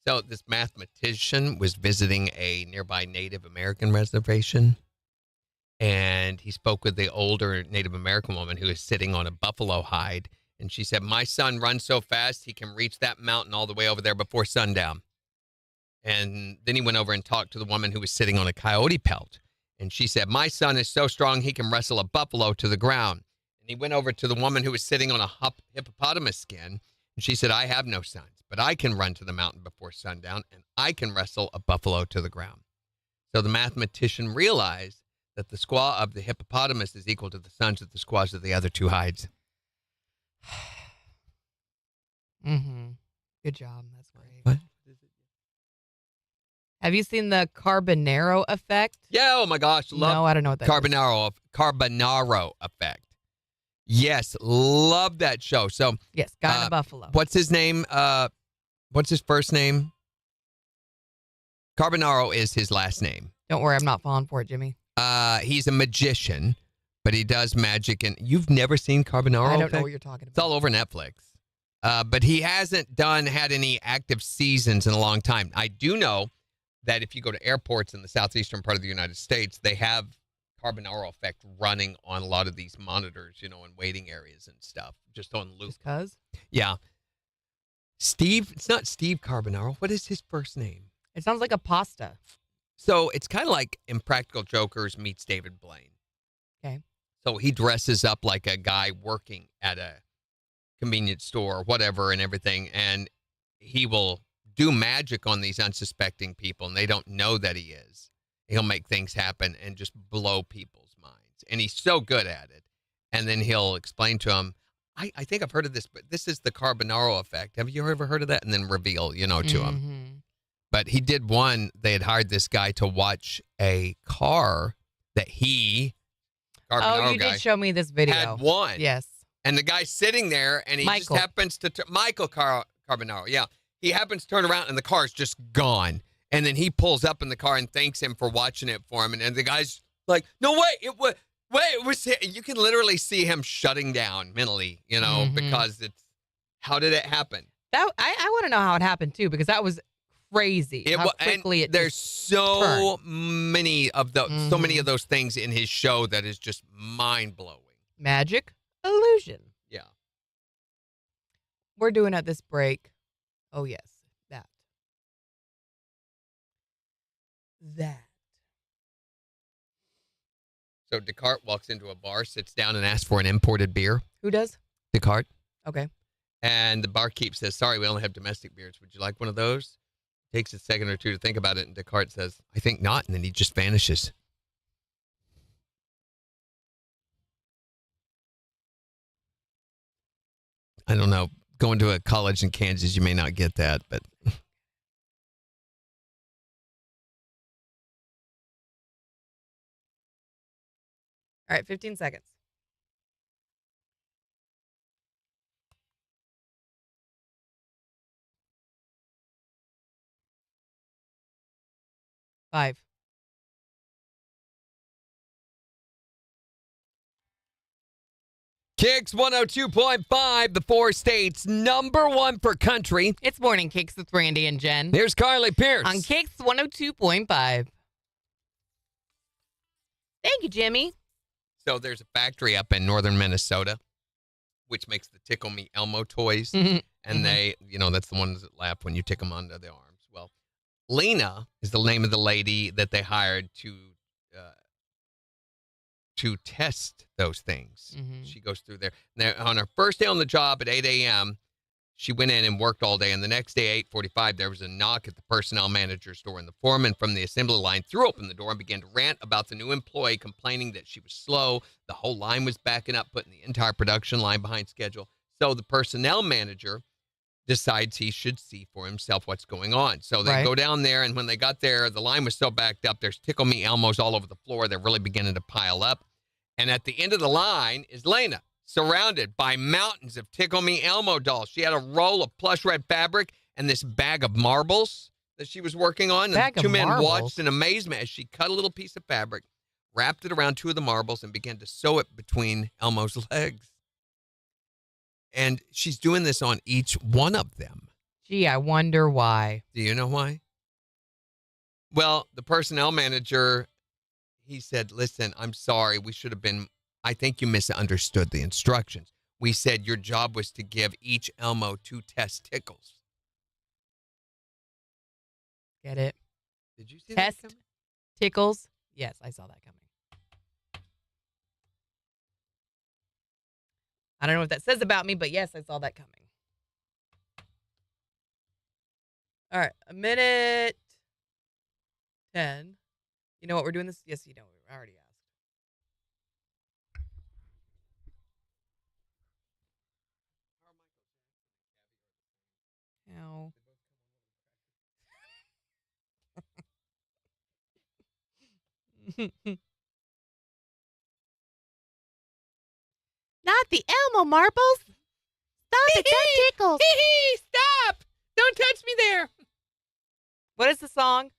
So this mathematician was visiting a nearby Native American reservation, and he spoke with the older Native American woman who was sitting on a buffalo hide, and she said, "My son runs so fast he can reach that mountain all the way over there before sundown." And then he went over and talked to the woman who was sitting on a coyote pelt, and she said, "My son is so strong he can wrestle a buffalo to the ground." And he went over to the woman who was sitting on a hippopotamus skin, and she said, "I have no sons, but I can run to the mountain before sundown, and I can wrestle a buffalo to the ground." So the mathematician realized that the squaw of the hippopotamus is equal to the sons of the squaws of the other 2 hides. Good job. That's great. What? Have you seen the Carbonaro effect? Yeah, oh my gosh. No, I don't know what that is. Carbonaro effect. Yes, love that show. So Yes, guy in a buffalo. what's his name? What's his first name? Carbonaro is his last name. Don't worry, I'm not falling for it, Jimmy. He's a magician, but he does magic. And you've never seen Carbonaro I don't effect? know what you're talking It's all about. over Netflix. But he hasn't had any active seasons in a long time. I do know that if you go to airports in the southeastern part of the United States, they have Carbonaro effect running on a lot of these monitors, in waiting areas and stuff, just on loop. Just cuz? Yeah. Steve, it's not Steve Carbonaro. What is his first name? It sounds like a pasta. So it's kind of like Impractical Jokers meets David Blaine. Okay. So he dresses up like a guy working at a convenience store or whatever and everything, and he will do magic on these unsuspecting people, and they don't know that he is. He'll make things happen and just blow people's minds, and he's so good at it. And then he'll explain to them, I think I've heard of this, but this is the Carbonaro effect. Have you ever heard of that? And then reveal, to him. Mm-hmm. But he did one. They had hired this guy to watch a car that Carbonaro Oh, you guy, did show me this video. had won. Yes. And the guy's sitting there, and he Michael. just happens to Michael Carbonaro. Yeah, he happens to turn around, and the car's just gone. And then he pulls up in the car and thanks him for watching it for him. And the guy's like, "No, wait, it was." You can literally see him shutting down mentally, because it's. How did it happen? That I want to know how it happened too, because that was crazy. How quickly it there's just so turned. many of so many of those things in his show that is just mind blowing. Magic illusion. Yeah. We're doing at this break. Oh yes, that. So Descartes walks into a bar, sits down, and asks for an imported beer. Who does? Descartes. Okay. And the barkeep says, "Sorry, we only have domestic beers. Would you like one of those?" Takes a second or two to think about it, and Descartes says, "I think not," and then he just vanishes. I don't know. Going to a college in Kansas, you may not get that, but... All right, 15 seconds. 5. KIX 102.5, the 4 states number 1 for country. It's Morning Kicks with Randy and Jen. Here's Carly Pierce. On KIX 102.5. Thank you, Jimmy. So there's a factory up in northern Minnesota, which makes the Tickle Me Elmo toys. And they, that's the ones that laugh when you tick them under the arms. Well, Lena is the name of the lady that they hired to test those things. She goes through there. Now, on her first day on the job at 8 a.m., she went in and worked all day. And the next day, 8:45, there was a knock at the personnel manager's door. And the foreman from the assembly line threw open the door and began to rant about the new employee, complaining that she was slow. The whole line was backing up, putting the entire production line behind schedule. So the personnel manager decides he should see for himself what's going on. So they go down there, and when they got there, the line was so backed up, there's Tickle Me Elmos all over the floor. They're really beginning to pile up. And at the end of the line is Lena, surrounded by mountains of Tickle Me Elmo dolls. She had a roll of plush red fabric and this bag of marbles that she was working on. And the two men watched in amazement as she cut a little piece of fabric, wrapped it around 2 of the marbles, and began to sew it between Elmo's legs. And she's doing this on each one of them. Gee, I wonder why. Do you know why? Well, the personnel manager, he said, listen, I'm sorry. I think you misunderstood the instructions. We said your job was to give each Elmo 2 test tickles. Get it? Did you see Test that coming? tickles? Yes, I saw that coming. I don't know what that says about me, but yes, I saw that coming. All right, 1:10. You know what we're doing this? Yes, you know. I already asked. Ow. Not the Elmo marbles. Stop it, that tickles. Stop! Don't touch me there. What is the song?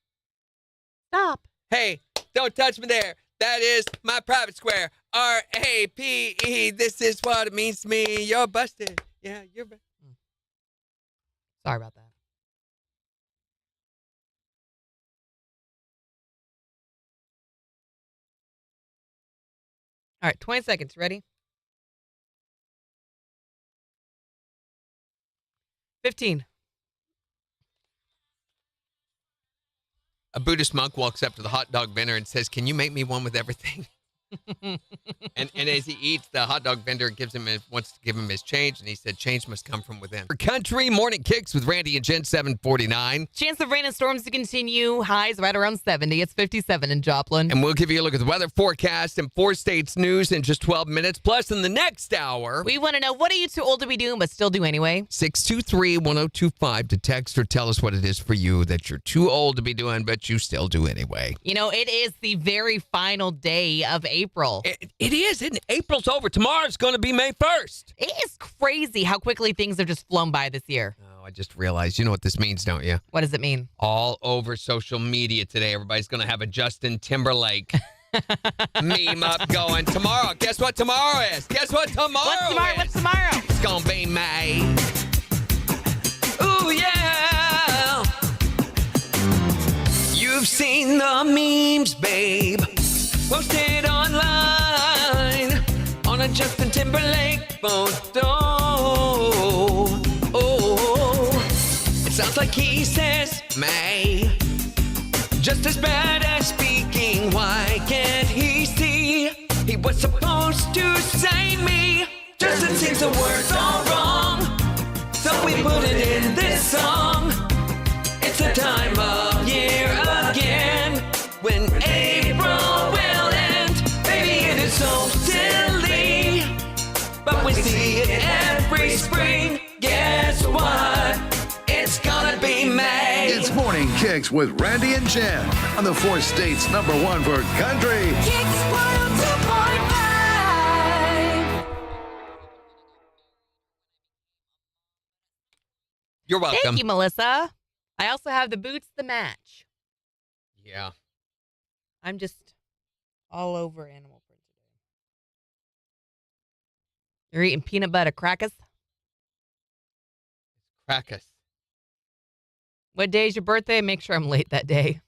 Stop. Hey, don't touch me there. That is my private square. R-A-P-E. This is what it means to me. You're busted. Yeah, you're busted. Sorry about that. All right, 20 seconds. Ready? 15. A Buddhist monk walks up to the hot dog vendor and says, can you make me one with everything? and as he eats, the hot dog vendor wants to give him his change, and he said, change must come from within. For Country Morning Kicks with Randy and Jen, 749. Chance of rain and storms to continue. Highs right around 70. It's 57 in Joplin. And we'll give you a look at the weather forecast and 4 states news in just 12 minutes. Plus, in the next hour, We want to know, what are you too old to be doing but still do anyway? 623-1025 to text or tell us what it is for you that you're too old to be doing, but you still do anyway. You know, it is the very final day of April. It is, isn't it? April's over. Tomorrow's going to be May 1st. It is crazy how quickly things have just flown by this year. Oh, I just realized. You know what this means, don't you? What does it mean? All over social media today, everybody's going to have a Justin Timberlake meme up going. Tomorrow, guess what tomorrow is? Guess what tomorrow is? What's tomorrow? It's going to be May. Ooh, yeah. You've seen the memes, babe. Posted online on a Justin Timberlake photo. Oh, it sounds like he says May. Just as bad as speaking. Why can't he see? He was supposed to say me. Justin sings the words all wrong, so we put it in this song. It's the time of year again when April will end. Baby, it is so silly, but we see it every spring. Guess what? It's gonna be May. It's Morning Kicks with Randy and Jen on the 4 states number 1 for country. KIX 102.5. You're welcome. Thank you, Melissa. I also have the boots, the match. Yeah. I'm just all over animal print today. You're eating peanut butter crackers? Crackus. What day is your birthday? Make sure I'm late that day.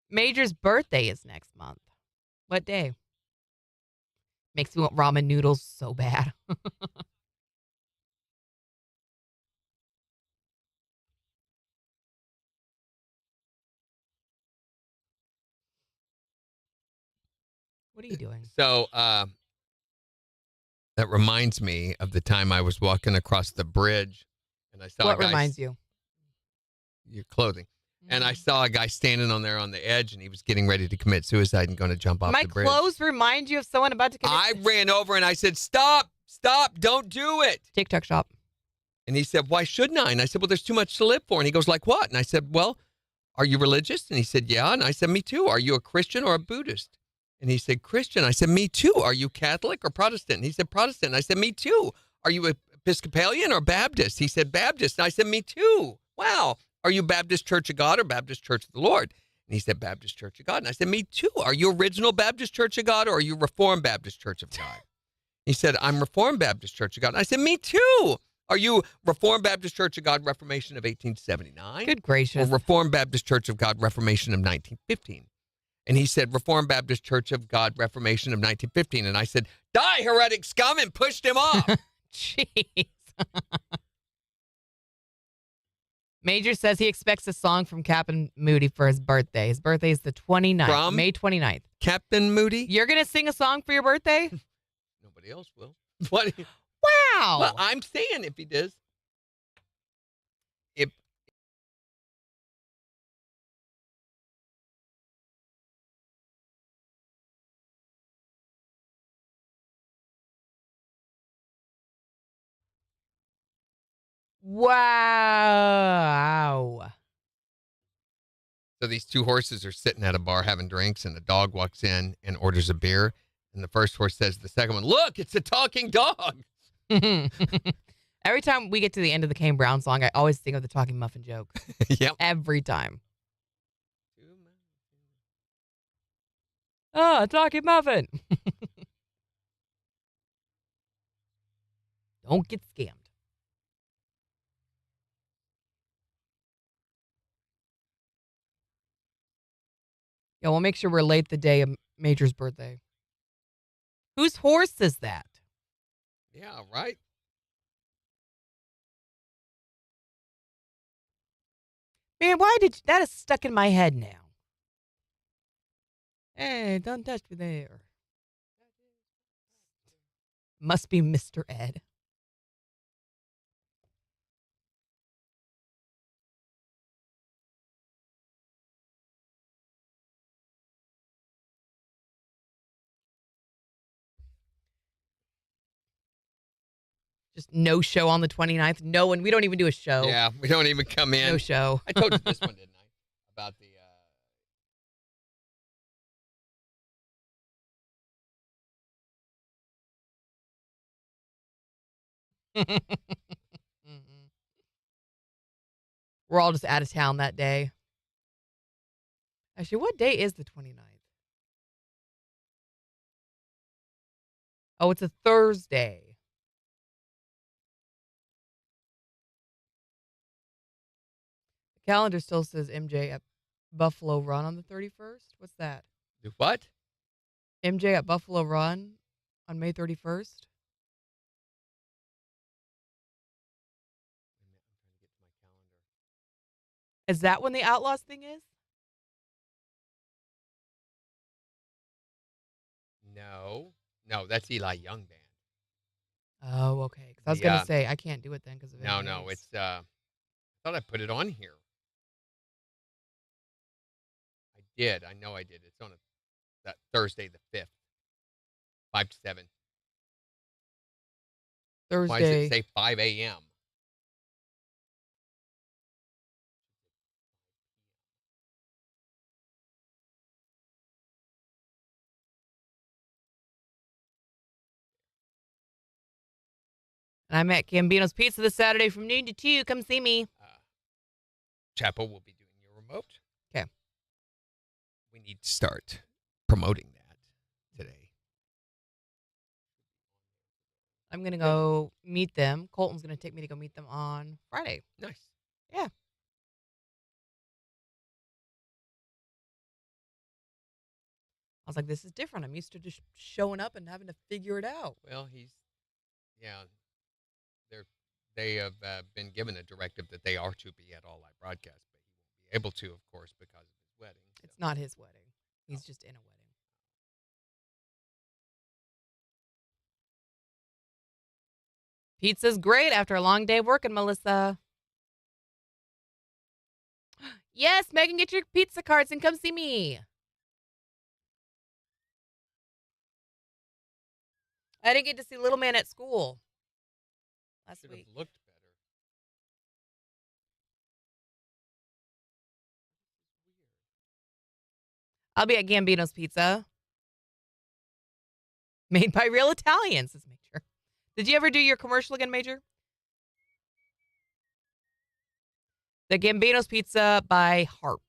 Major's birthday is next month. What day? Makes me want ramen noodles so bad. What are you doing? So that reminds me of the time I was walking across the bridge and I saw What a guy. reminds you? Your clothing. And I saw a guy standing on there on the edge, and he was getting ready to commit suicide and going to jump off My the bridge. clothes remind you of someone about to commit I ran over and I said, "Stop, don't do it." TikTok shop. And he said, "Why shouldn't I?" And I said, "Well, there's too much to live for." And he goes, "Like what?" And I said, "Well, are you religious?" And he said, "Yeah." And I said, "Me too. Are you a Christian or a Buddhist?" And he said, "Christian." I said, "Me too. Are you Catholic or Protestant?" And he said, "Protestant." And I said, "Me too. Are you Episcopalian or Baptist?" He said, "Baptist." And I said, "Me too." Wow. "Are you Baptist Church of God or Baptist Church of the Lord?" And he said, "Baptist Church of God." And I said, "Me too. Are you Original Baptist Church of God or are you Reformed Baptist Church of God?" He said, "I'm Reformed Baptist Church of God." And I said, "Me too. Are you Reformed Baptist Church of God Reformation of 1879? Good gracious. Or Reformed Baptist Church of God Reformation of 1915? And he said, "Reformed Baptist Church of God Reformation of 1915. And I said, "Die, heretic scum," and pushed him off. Jeez. Major says he expects a song from Captain Moody for his birthday. His birthday is the 29th, From? May 29th. Captain Moody? You're going to sing a song for your birthday? Nobody else will. What? Wow. Well, I'm saying if he does. If Wow. So these two horses are sitting at a bar having drinks, and the dog walks in and orders a beer. And the first horse says to the second one, "Look, it's a talking dog." Every time we get to the end of the Kane Brown song, I always think of the talking muffin joke. Yep. Every time. Oh, talking muffin. Don't get scammed. Yeah, we'll make sure we're late the day of Major's birthday. Whose horse is that? Yeah, right. Man, why did that is stuck in my head now? Hey, don't touch me there. Must be Mr. Ed. Just no show on the 29th. No one. We don't even do a show. Yeah, we don't even come in. No show. I told you this one, didn't I? About the We're all just out of town that day. Actually, what day is the 29th? Oh, it's a Thursday. The calendar still says MJ at Buffalo Run on the 31st. What's that? do what? MJ at Buffalo Run on May 31st. Is that when the Outlaws thing is? No, that's Eli Young Band. Oh, okay. 'Cause I was The, going to say I can't do it then because of No, NDAs. it's I thought I put it on here. I did. I know I did. It's on that Thursday the 5th, 5 to 7. Thursday. Why does it say 5 a.m.? And I'm at Gambino's Pizza this Saturday from noon to 2. Come see me. Chapel will be doing your remote. 'Kay. We need to start promoting that today. I'm going to go meet them. Colton's going to take me to go meet them on Friday. Nice. Yeah. I was like, this is different. I'm used to just showing up and having to figure it out. Well, they have been given a directive that they are to be at all live broadcasts, but he won't be able to, of course, because of his wedding. So. It's not his wedding. He's just in a wedding. Pizza's great after a long day of working, Melissa. Yes, Megan, get your pizza cards and come see me. I didn't get to see Little Man at school last Should week. have looked better. I'll be at Gambino's Pizza. Made by real Italians, says Major. Did you ever do your commercial again, Major? The Gambino's Pizza by Harps.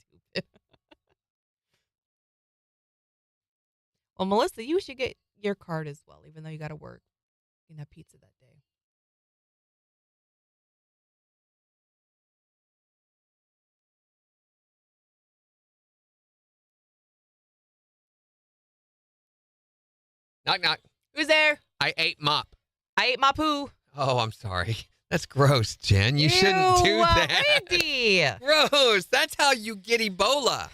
Stupid. Well, Melissa, you should get your card as well, even though you got to work. You can have pizza that day. Knock, knock. Who's there? I ate mop. I ate my poo. Oh, I'm sorry. That's gross, Jen. You shouldn't do that. Randy. Gross. That's how you get Ebola.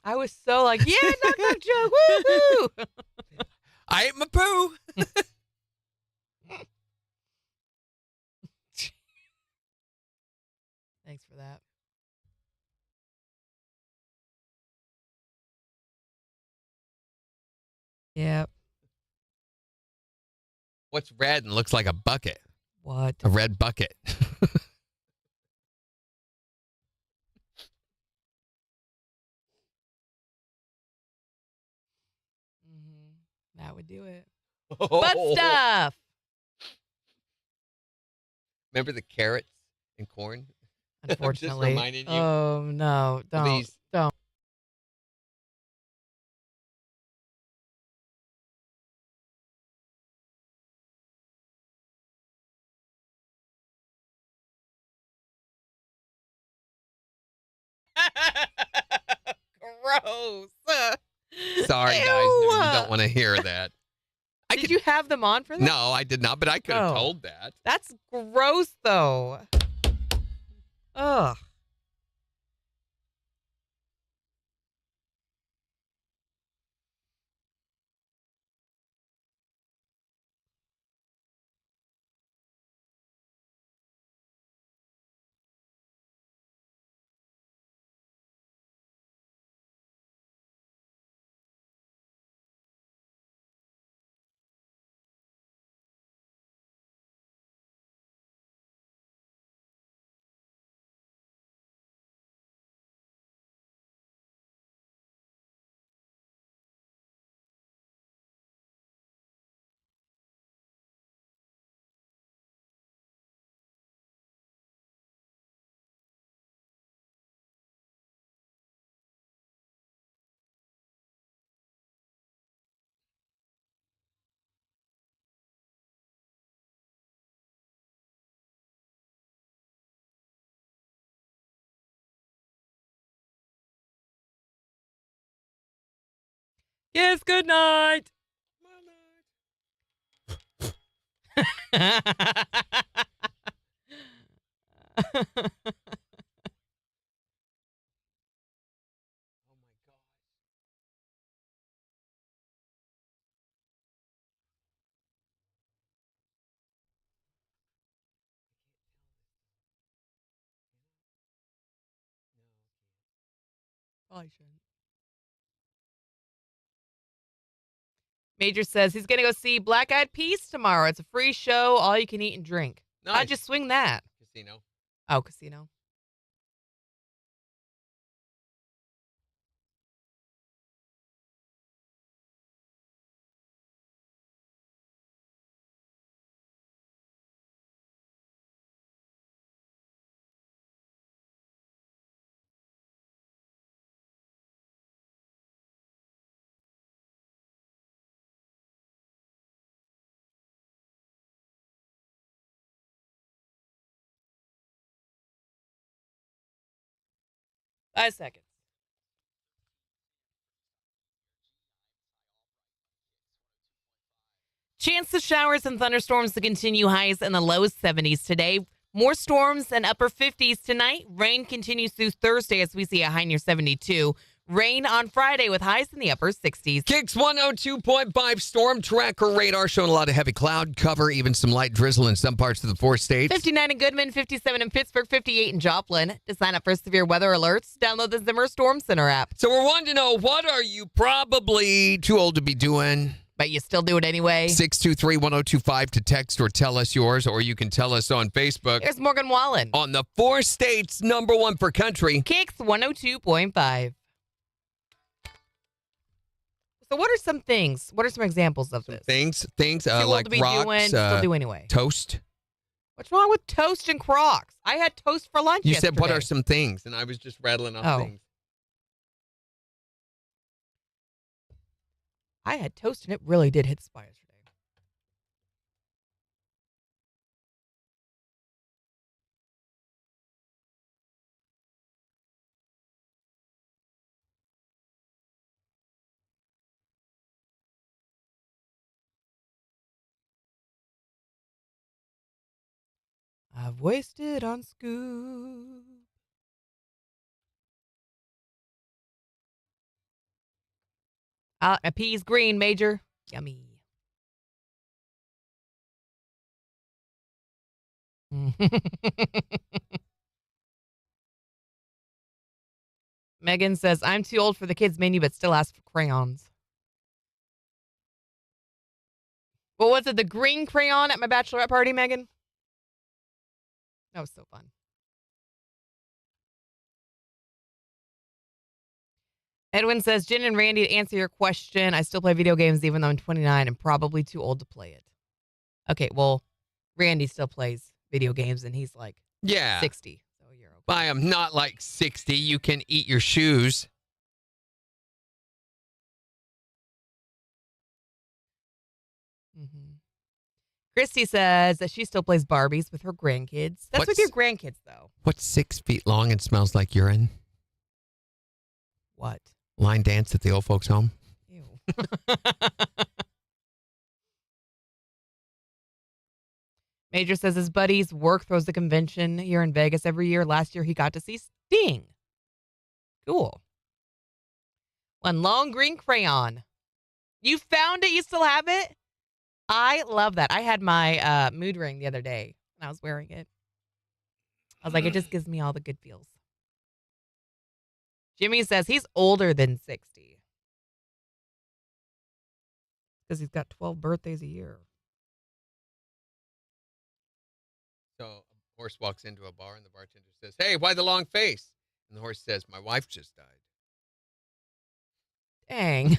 I was so like, yeah, knock knock joke. Woohoo. I ate my poo. Thanks for that. Yep. What's red and looks like a bucket? What? A red bucket. That would do it. Butt stuff. Remember the carrots and corn? Unfortunately. Just reminding you. Oh no! Don't. These- Don't. Gross. Sorry, guys. No, Ew. you don't want to hear that. Did you have them on for that? No, I did not, but I could have Oh. told that. That's gross, though. Ugh. Yes, good night. Probably shouldn't. Major says he's going to go see Black Eyed Peas tomorrow. It's a free show, all you can eat and drink. Nice. How'd you swing that? Casino. Oh, casino. Five seconds. Chance of showers and thunderstorms to continue, highs in the low 70s today. More storms and upper 50s tonight. Rain continues through Thursday as we see a high near 72. Rain on Friday with highs in the upper 60s. KIX 102.5 storm tracker radar showing a lot of heavy cloud cover, even some light drizzle in some parts of the 4 states. 59 in Goodman, 57 in Pittsburgh, 58 in Joplin. To sign up for severe weather alerts, download the Zimmer Storm Center app. So we're wanting to know, what are you probably too old to be doing? But you still do it anyway. 623-1025 to text or tell us yours, or you can tell us on Facebook. Here's Morgan Wallen. On the 4 states, number 1 for country. KIX 102.5. So what are some things? What are some examples of this? Things Too old like to be rocks, doing, still do anyway. toast. What's wrong with toast and Crocs? I had toast for lunch You yesterday. said, what are some things? And I was just rattling off things. I had toast and it really did hit the spot yesterday. I've wasted on Scoop. A pea's green, Major. Yummy. Megan says, I'm too old for the kids' menu, but still ask for crayons. What was it? The green crayon at my bachelorette party, Megan? That was so fun. Edwin says, Jen and Randy, to answer your question, I still play video games even though I'm 29 and probably too old to play it. Okay, well, Randy still plays video games and he's like 60. So you're okay. I am not like 60. You can eat your shoes. Mm-hmm. Christy says that she still plays Barbies with her grandkids. That's with your grandkids, though. What's 6 feet long and smells like urine? What? Line dance at the old folks' home. Ew. Major says his buddy's work throws a convention here in Vegas every year. Last year, he got to see Sting. Cool. One long green crayon. You found it? You still have it? I love that. I had my mood ring the other day, and I was wearing it. I was like, it just gives me all the good feels. Jimmy says he's older than 60. Because he's got 12 birthdays a year. So a horse walks into a bar, and the bartender says, hey, why the long face? And the horse says, my wife just died. Dang.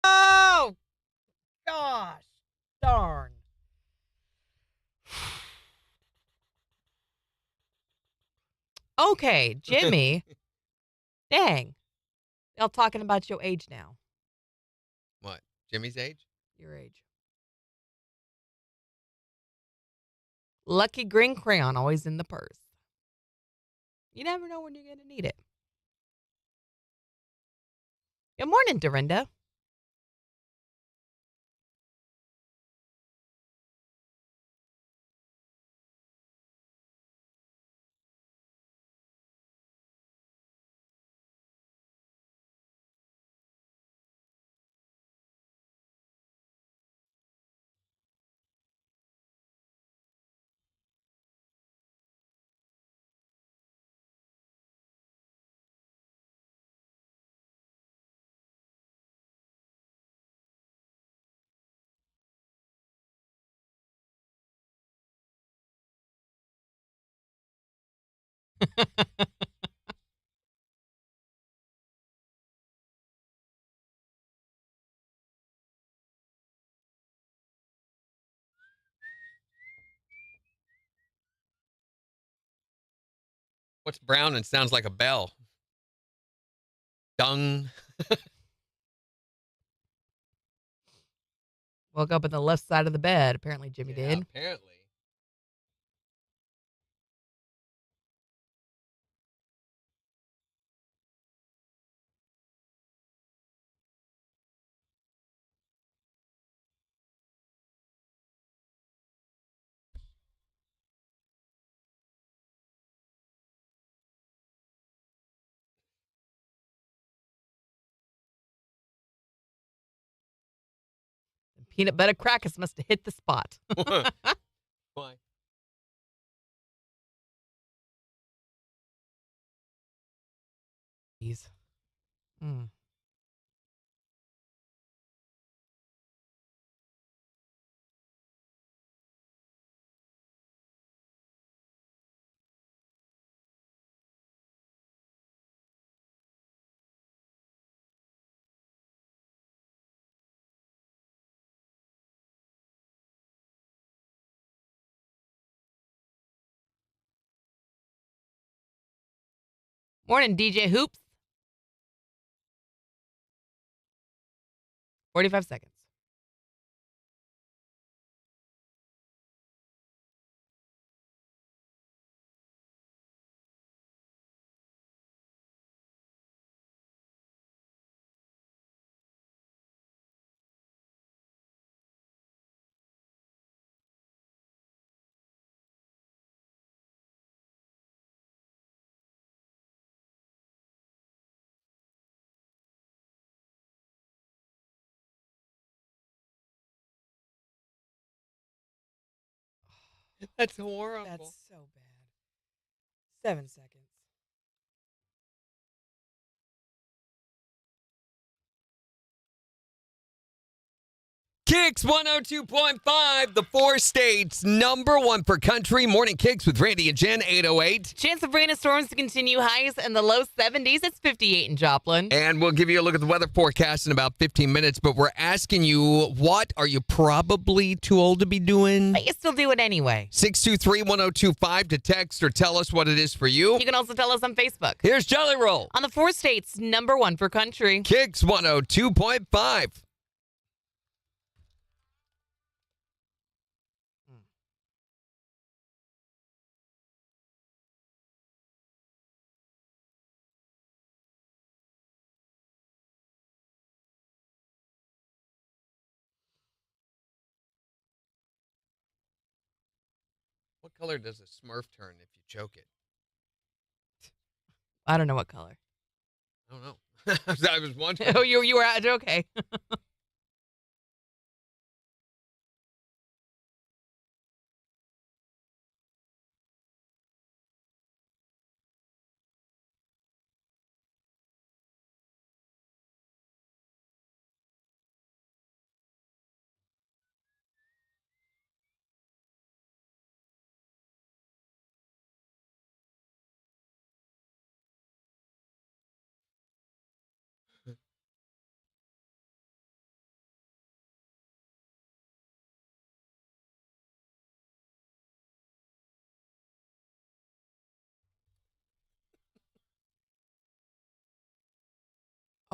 Oh, gosh. Darn. Okay, Jimmy. Dang. Y'all talking about your age now. What? Jimmy's age? Your age. Lucky green crayon always in the purse. You never know when you're going to need it. Good morning, Dorinda. What's brown and sounds like a bell? Dung. Woke up on the left side of the bed. Apparently, Jimmy did. Apparently. Peanut butter crackers must have hit the spot. Why? Jeez. Mm. Morning, DJ Hoops. 45 seconds. That's horrible. That's so bad. 7 seconds. KIX 102.5, the 4 states #1 for country. Morning KIX with Randy and Jen, 808. Chance of rain and storms to continue. Highs in the low 70s. It's 58 in Joplin. And we'll give you a look at the weather forecast in about 15 minutes, but we're asking you, what are you probably too old to be doing? But you still do it anyway. 623-1025 to text or tell us what it is for you. You can also tell us on Facebook. Here's Jelly Roll. On the 4 states #1 for country. KIX 102.5. What color does a Smurf turn if you choke it? I don't know what color. I don't know. I was wondering. Oh, you were out. Okay.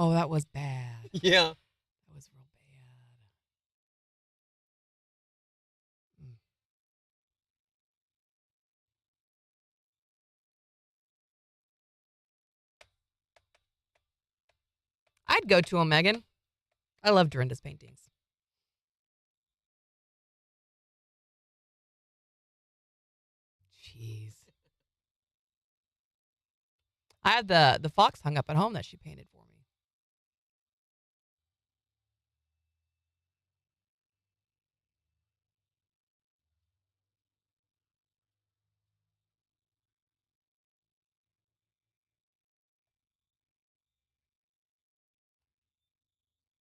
Oh, that was bad. Yeah. That was real bad. Mm. I'd go to him, Megan. I love Dorinda's paintings. Jeez. I had the fox hung up at home that she painted for me.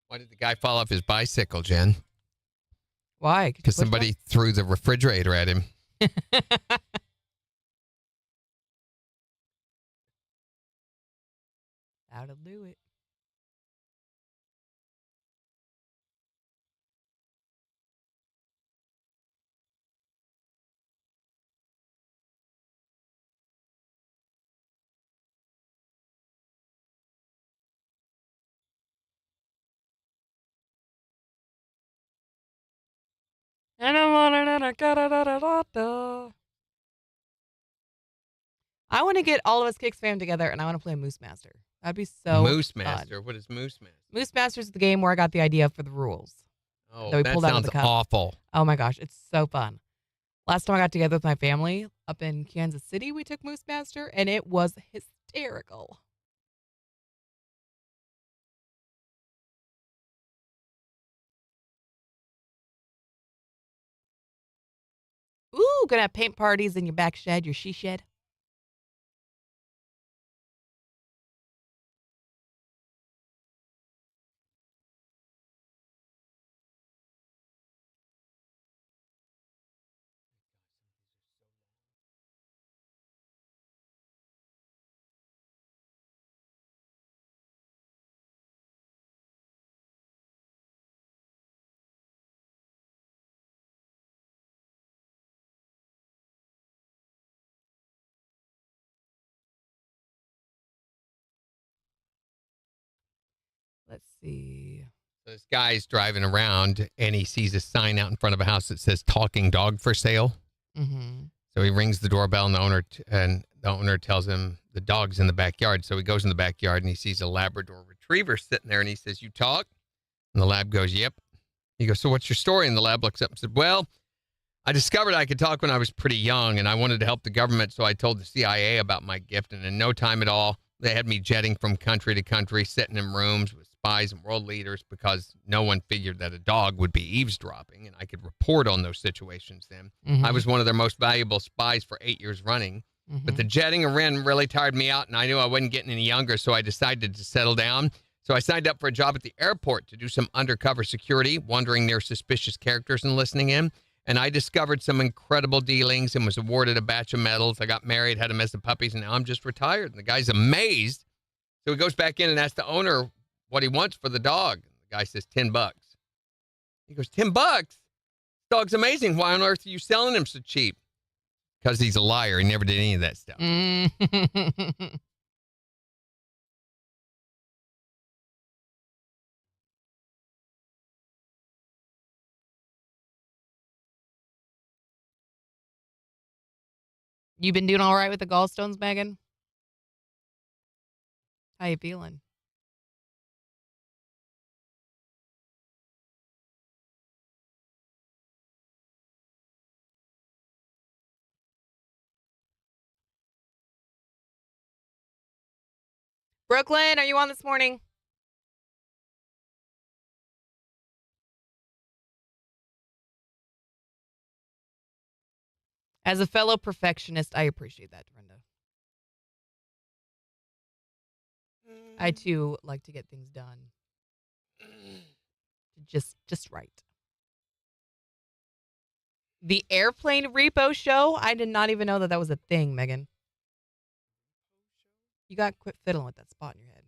Why did the guy fall off his bicycle, Jen? Why? Because somebody threw the refrigerator at him. That'll do it. I want to get all of us Kicks fam together, and I want to play Moose Master. That'd be so Moose fun. Master. What is Moose Master? Moose Master is the game where I got the idea for the rules. Oh, that we that pulled out of sounds the cup. awful. Oh my gosh, it's so fun. Last time I got together with my family up in Kansas City, we took Moose Master, and it was hysterical. Ooh, gonna have paint parties in your back shed, your she shed. Let's see. This guy's driving around and he sees a sign out in front of a house that says "talking dog for sale." Mm-hmm. So he rings the doorbell, and the owner tells him the dog's in the backyard. So he goes in the backyard and he sees a Labrador Retriever sitting there, and he says, "You talk?" And the lab goes, "Yep." He goes, "So what's your story?" And the lab looks up and said, "Well, I discovered I could talk when I was pretty young, and I wanted to help the government, so I told the CIA about my gift, and in no time at all, they had me jetting from country to country, sitting in rooms with spies and world leaders because no one figured that a dog would be eavesdropping, and I could report on those situations then. Mm-hmm. I was one of their most valuable spies for 8 years running, but the jetting around really tired me out, and I knew I wasn't getting any younger, so I decided to settle down. So I signed up for a job at the airport to do some undercover security, wandering near suspicious characters and listening in. And I discovered some incredible dealings and was awarded a batch of medals. I got married, had a mess of puppies, and now I'm just retired." And the guy's amazed. So he goes back in and asks the owner what he wants for the dog. The guy says, $10. He goes, $10? This dog's amazing. Why on earth are you selling him so cheap? Because he's a liar. He never did any of that stuff. You been doing all right with the gallstones, Megan? How you feeling? Brooklyn, are you on this morning? As a fellow perfectionist, I appreciate that, Dorinda. I too like to get things done. Just right. The airplane repo show? I did not even know that was a thing, Megan. You got to quit fiddling with that spot in your head.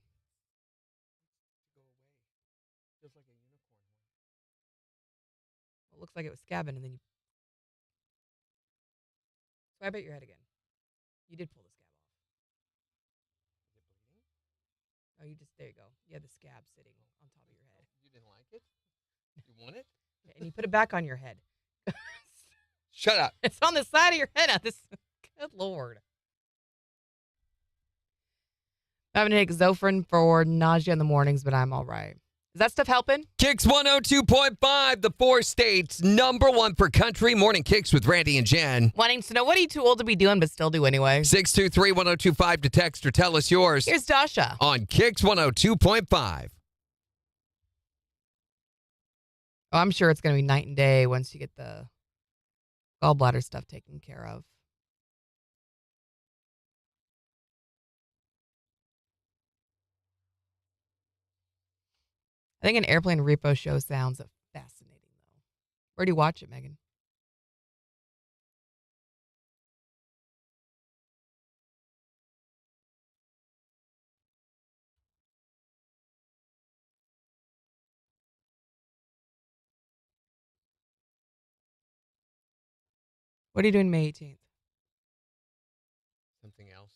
It looks like it was scabbing, and then you swipe at your head again. You did pull the scab off. Oh, there you go. You had the scab sitting on top of your head. You didn't like it? You want it? And you put it back on your head. Shut up. It's on the side of your head now. Good Lord. I'm having to take Zofran for nausea in the mornings, but I'm all right. Is that stuff helping? KIX 102.5, the 4 states, #1 for country. Morning KIX with Randy and Jen. Wanting to know, what are you too old to be doing, but still do anyway? 623-1025 to text or tell us yours. Here's Dasha. On KIX 102.5. Oh, I'm sure it's going to be night and day once you get the gallbladder stuff taken care of. I think an airplane repo show sounds fascinating, though. Where do you watch it, Megan? What are you doing May 18th? Something else.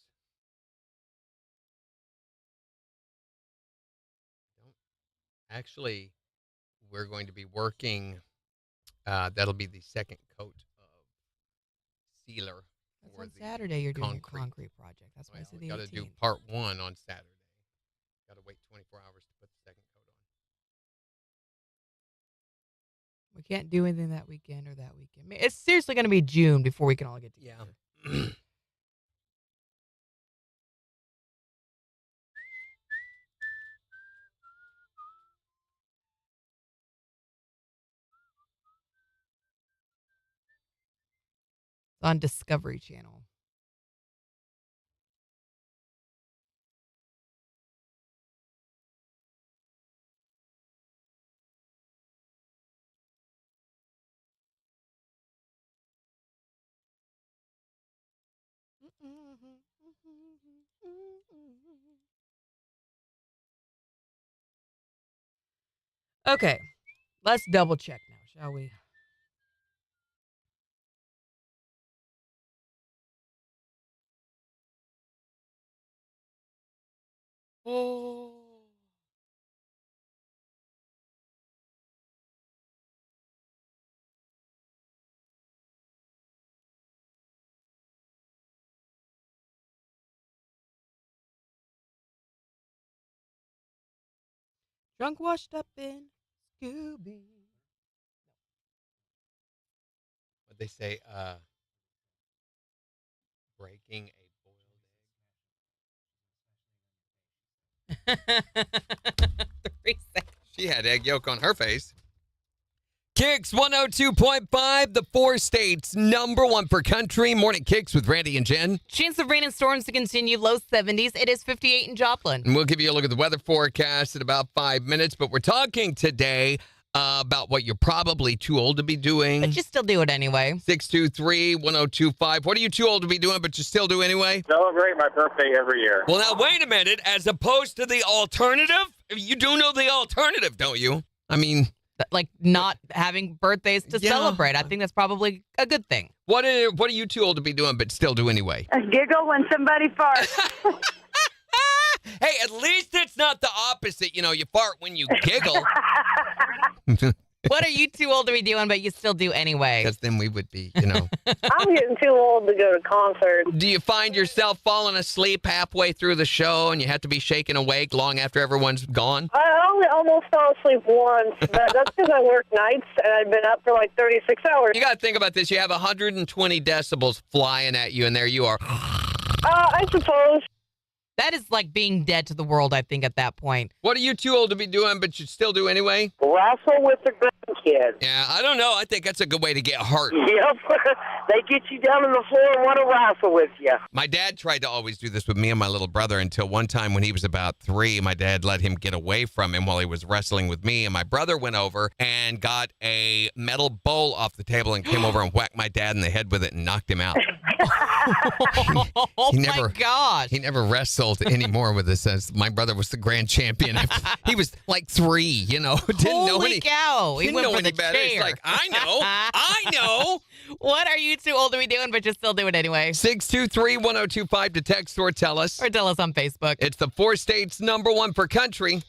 Actually, we're going to be working. That'll be the second coat of sealer. That's for on the Saturday you're doing concrete. a concrete project. That's why I said the Got to 18th. do part 1 on Saturday. Got to wait 24 hours to put the second coat on. We can't do anything that weekend or that weekend. It's seriously going to be June before we can all get together. Yeah. It's on Discovery Channel. Okay, let's double check now, shall we? Oh. Drunk, washed up in Scooby. What they say, breaking a boiled egg. 3 seconds. She had egg yolk on her face. KIX 102.5, the 4 states #1 for country. Morning KIX with Randy and Jen. Chance of rain and storms to continue, low 70s. It is 58 in Joplin. And we'll give you a look at the weather forecast in about 5 minutes. But we're talking today about what you're probably too old to be doing. But you still do it anyway. 623-1025. What are you too old to be doing, but you still do anyway? Celebrate my birthday every year. Well, now, wait a minute. As opposed to the alternative, you do know the alternative, don't you? I mean, Like not having birthdays to Yeah. celebrate. I think that's probably a good thing. what are you too old to be doing, but still do anyway? A giggle when somebody farts. Hey, at least it's not the opposite. You know, you fart when you giggle. What are you too old to be doing, but you still do anyway? Because then we would be, you know. I'm getting too old to go to concerts. Do you find yourself falling asleep halfway through the show and you have to be shaken awake long after everyone's gone? I only almost fell asleep once, but that's because I work nights and I've been up for like 36 hours. You got to think about this. You have 120 decibels flying at you, and there you are. I suppose. That is like being dead to the world, I think, at that point. What are you too old to be doing, but you still do anyway? Wrestle with the grandkids. Yeah, I don't know. I think that's a good way to get hurt. Yep. They get you down on the floor and want to wrestle with you. My dad tried to always do this with me and my little brother until one time when he was about 3, my dad let him get away from him while he was wrestling with me. And my brother went over and got a metal bowl off the table and came over and whacked my dad in the head with it and knocked him out. Oh, He my never- gosh. He never wrestled anymore with us as my brother was the grand champion. He was like 3, you know, didn't know Holy any. cow. He Didn't went know for any the better. He's chair. like, I know. What are you too old to be doing, but you still do it anyway? 623-1025 to text or tell us. Or tell us on Facebook. It's the 4 states #1 for country.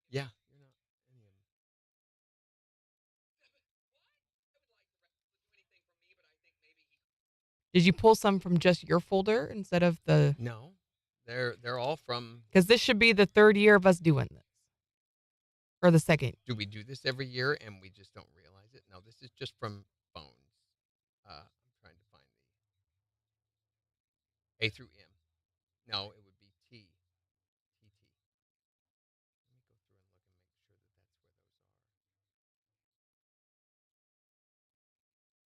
Yeah. Did you pull some from just your folder instead of the... No, they're all from. Because this should be the 3rd year of us doing this. Or the 2nd. Do we do this every year and we just don't realize it? No, this is just from phones. I'm trying to find the A through M. No, it would be T. TT. Let me go through and look and make sure that that's where those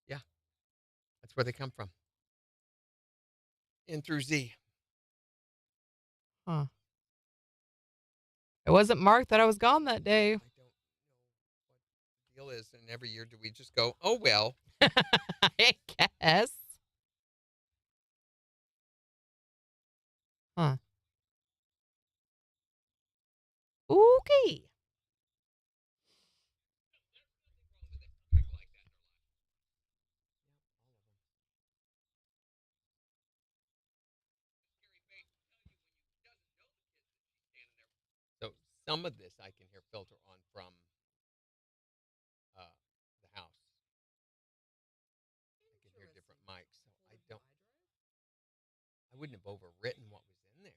are. Yeah, that's where they come from. N through Z. Huh. It wasn't marked that I was gone that day. I don't know what the deal is, and every year do we just go, oh well. I guess. Okay. So some of this I can hear filter on from the house. I can hear different mics, so I wouldn't have overwritten what was in there.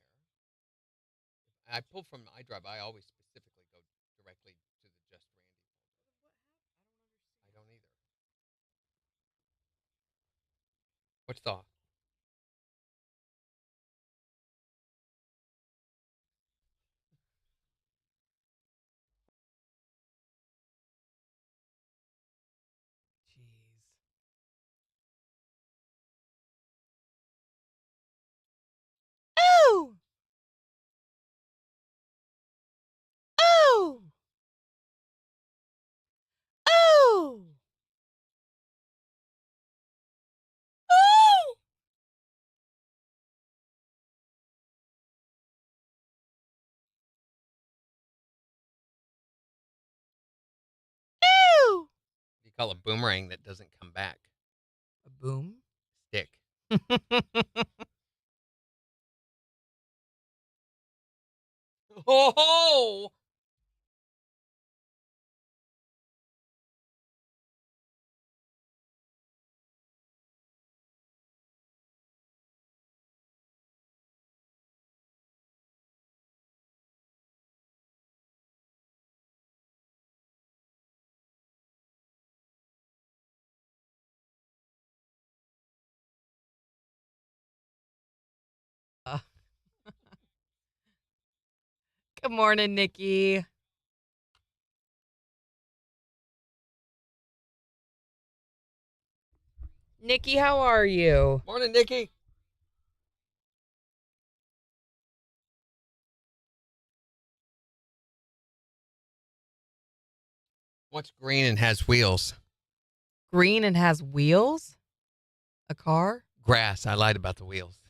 I pull from iDrive. I always specifically go directly to the Just Randy folder. I don't either. What's the? Jeez. Oh! Oh! Oh! Oh! Oh! You call a boomerang that doesn't come back? A boom? Stick. Oh! Good morning, Nikki. Nikki, how are you? Morning, Nikki. What's green and has wheels? Green and has wheels? A car? Grass. I lied about the wheels.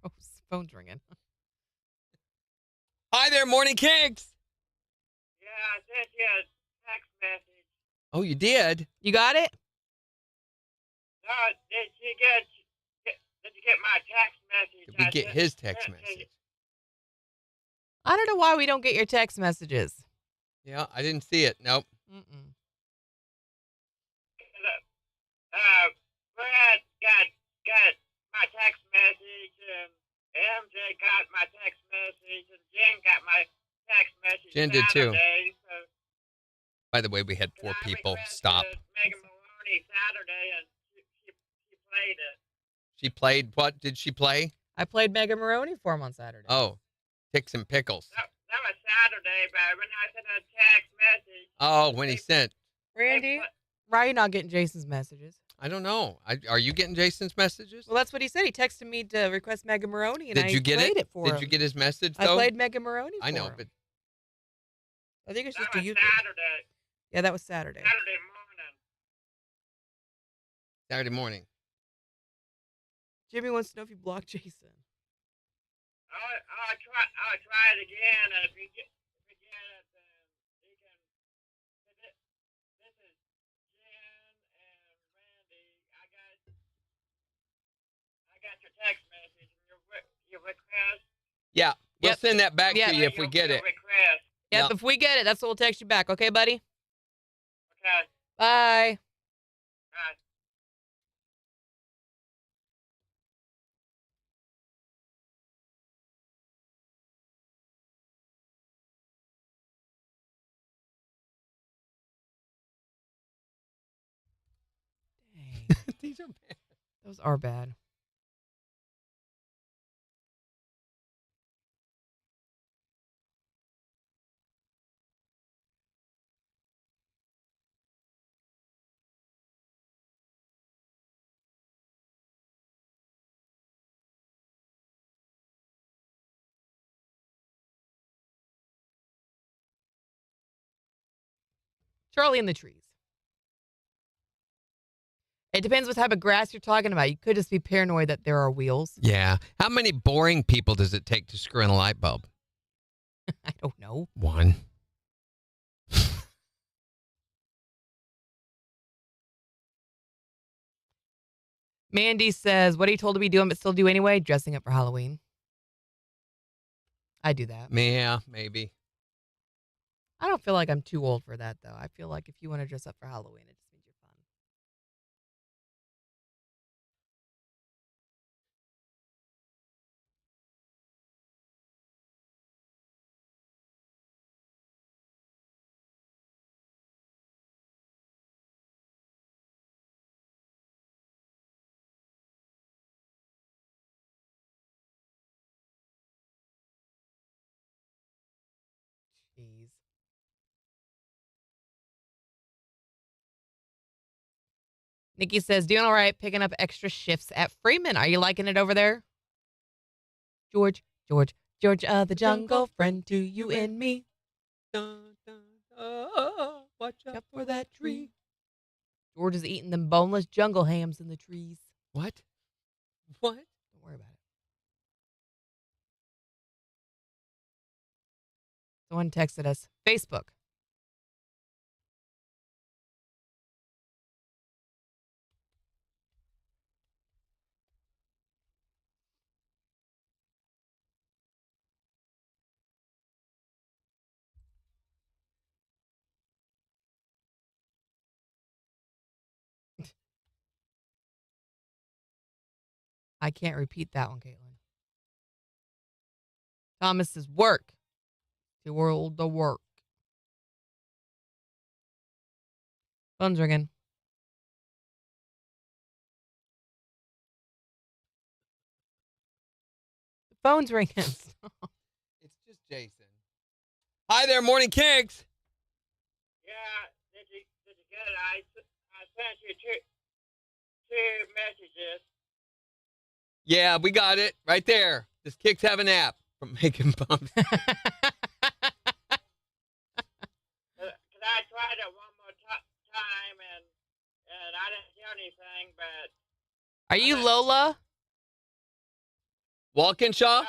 Oh, his phone's ringing. Hi there, Morning Kicks. Yeah, I sent you a text message. Oh, you did? You got it? No, did you get my text message? Did we get his text message? I don't know why we don't get your text messages. Yeah, I didn't see it. Nope. Mm-mm. Brad got my text message, and MJ got my text message, and Jen got my text message. Jen did too. Saturday, so By the way, we had 4 people stop. Megan Maloney Saturday, and she played it. She played, what did she play? I played Mega Maroney for him on Saturday. Oh, Ticks and Pickles. That was Saturday, but when I sent a text message. Oh, when he sent. Randy, why are you not getting Jason's messages? I don't know. Are you getting Jason's messages? Well, that's what he said. He texted me to request Mega Maroney, and Did you get played it for him. Did you get his message, though? I played Mega Maroney for I know, him. but I think it's That just a was you. Saturday. Yeah, that was Saturday. Saturday morning. Saturday morning. Jimmy wants to know if you blocked Jason. I'll try it again, and if you get it, then you can. This is Jen and Randy. I got your text message and your request. Yeah, we'll Yep. send that back Yep. to you if we get it. Request. Yep, if we get it, that's what we'll text you back. Okay, buddy? Okay. Bye. Bye. Dang. These are bad. Those are bad. Charlie in the trees. It depends what type of grass you're talking about. You could just be paranoid that there are wheels. Yeah. How many boring people does it take to screw in a light bulb? I don't know. One. Mandy says, what are you told to be doing but still do anyway? Dressing up for Halloween. I do that. Yeah, maybe. I don't feel like I'm too old for that, though. I feel like if you want to dress up for Halloween, it just means you're fun. Jeez. Nikki says, doing all right, picking up extra shifts at Freeman. Are you liking it over there? George, the jungle friend to you and me. Dun, dun, watch out for that tree. George is eating them boneless jungle hams in the trees. What? What? Don't worry about it. Someone texted us. Facebook. I can't repeat that one, Caitlin. Thomas says, work. The world, the work. Phone's ringing. The phone's ringing. It's just Jason. Hi there, Morning Kicks. Yeah, did you get it? I sent you two messages. Yeah, we got it right there. Does Kicks have an app from Making Bumps? Cause I tried it one more time and I didn't hear anything. But Are you Lola? Walkinshaw? no,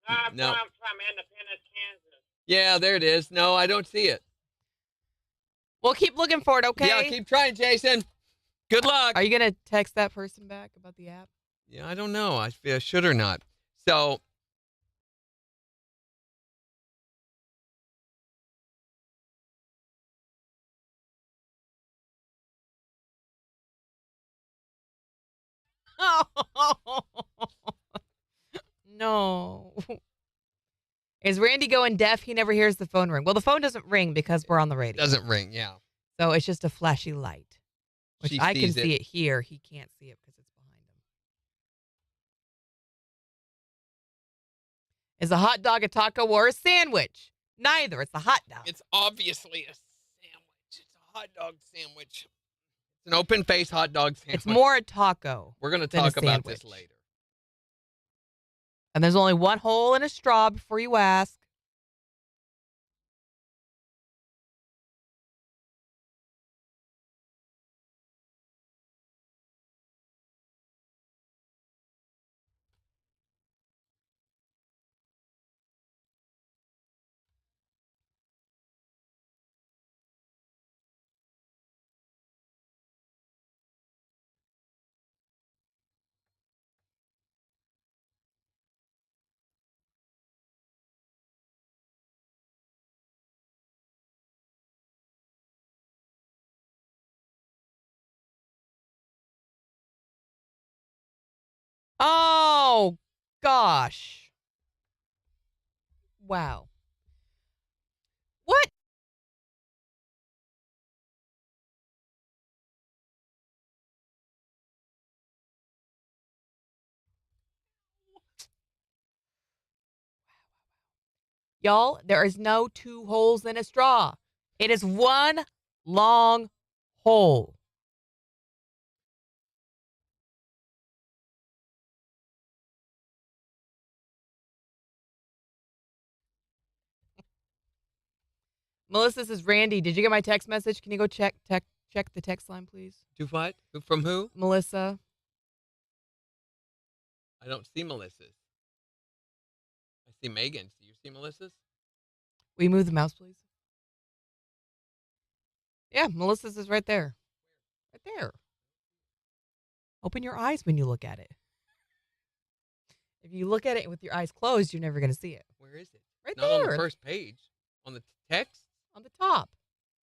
I'm No. from Independence, Kansas. Yeah, there it is. No, I don't see it. We'll keep looking for it, okay? Yeah, keep trying, Jason. Good luck. Are you going to text that person back about the app? Yeah, I don't know. I should or not. So, No. Is Randy going deaf? He never hears the phone ring. Well, the phone doesn't ring because we're on the radio. doesn't ring. Yeah. So it's just a flashy light. Which She I can sees see it here. He can't see it because it's behind him. Is a hot dog a taco or a sandwich? Neither. It's a hot dog. It's obviously a sandwich. It's a hot dog sandwich. It's an open face hot dog sandwich. It's more a taco. We're going to than a talk about this sandwich. later. And there's only one hole in a straw before you ask. Oh, gosh. Wow. What? Y'all, there is no two holes in a straw. It is one long hole. Melissa says, Randy, did you get my text message? Can you go check the text line, please? Do what? From who? Melissa. I don't see Melissa's. I see Megan's. Do you see Melissa's? Will you move the mouse, please? Yeah, Melissa's is right there. Right there. Open your eyes when you look at it. If you look at it with your eyes closed, you're never going to see it. Where is it? Right Not there. on the first page. On the text? On the top.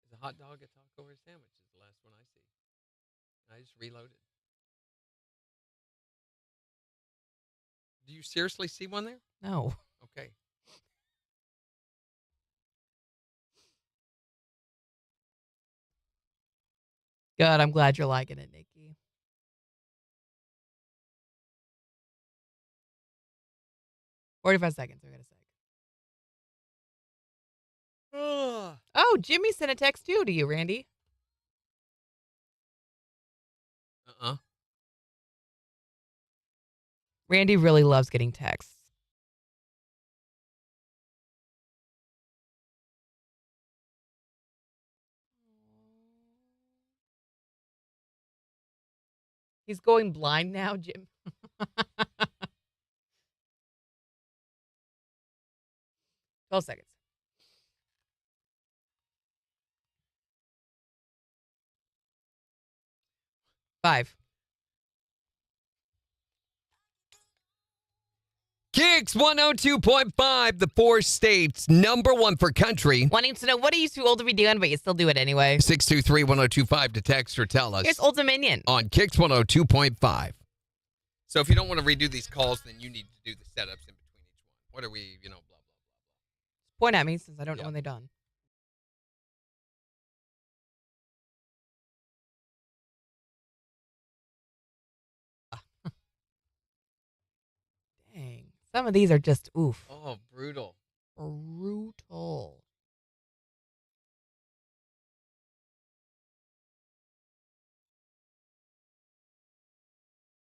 Is a hot dog a taco or a sandwich is the last one I see. I just reloaded. Do you seriously see one there? No. Okay. Good. I'm glad you're liking it, Nikki. "45 seconds. I got a sec. Oh, Jimmy sent a text too to you, Randy. Randy really loves getting texts. He's going blind now, Jim. 12 seconds. Five. KIX 102.5, the 4 states, #1 for country. Wanting to know, what are you too old to be doing, but you still do it anyway? 623-1025 to text or tell us. Here's Old Dominion. On KIX 102.5. So if you don't want to redo these calls, then you need to do the setups in between each one. What are we, blah, blah, blah. Point at me since I don't know when they're done. Dang. Some of these are just oof. Oh, brutal. Brutal.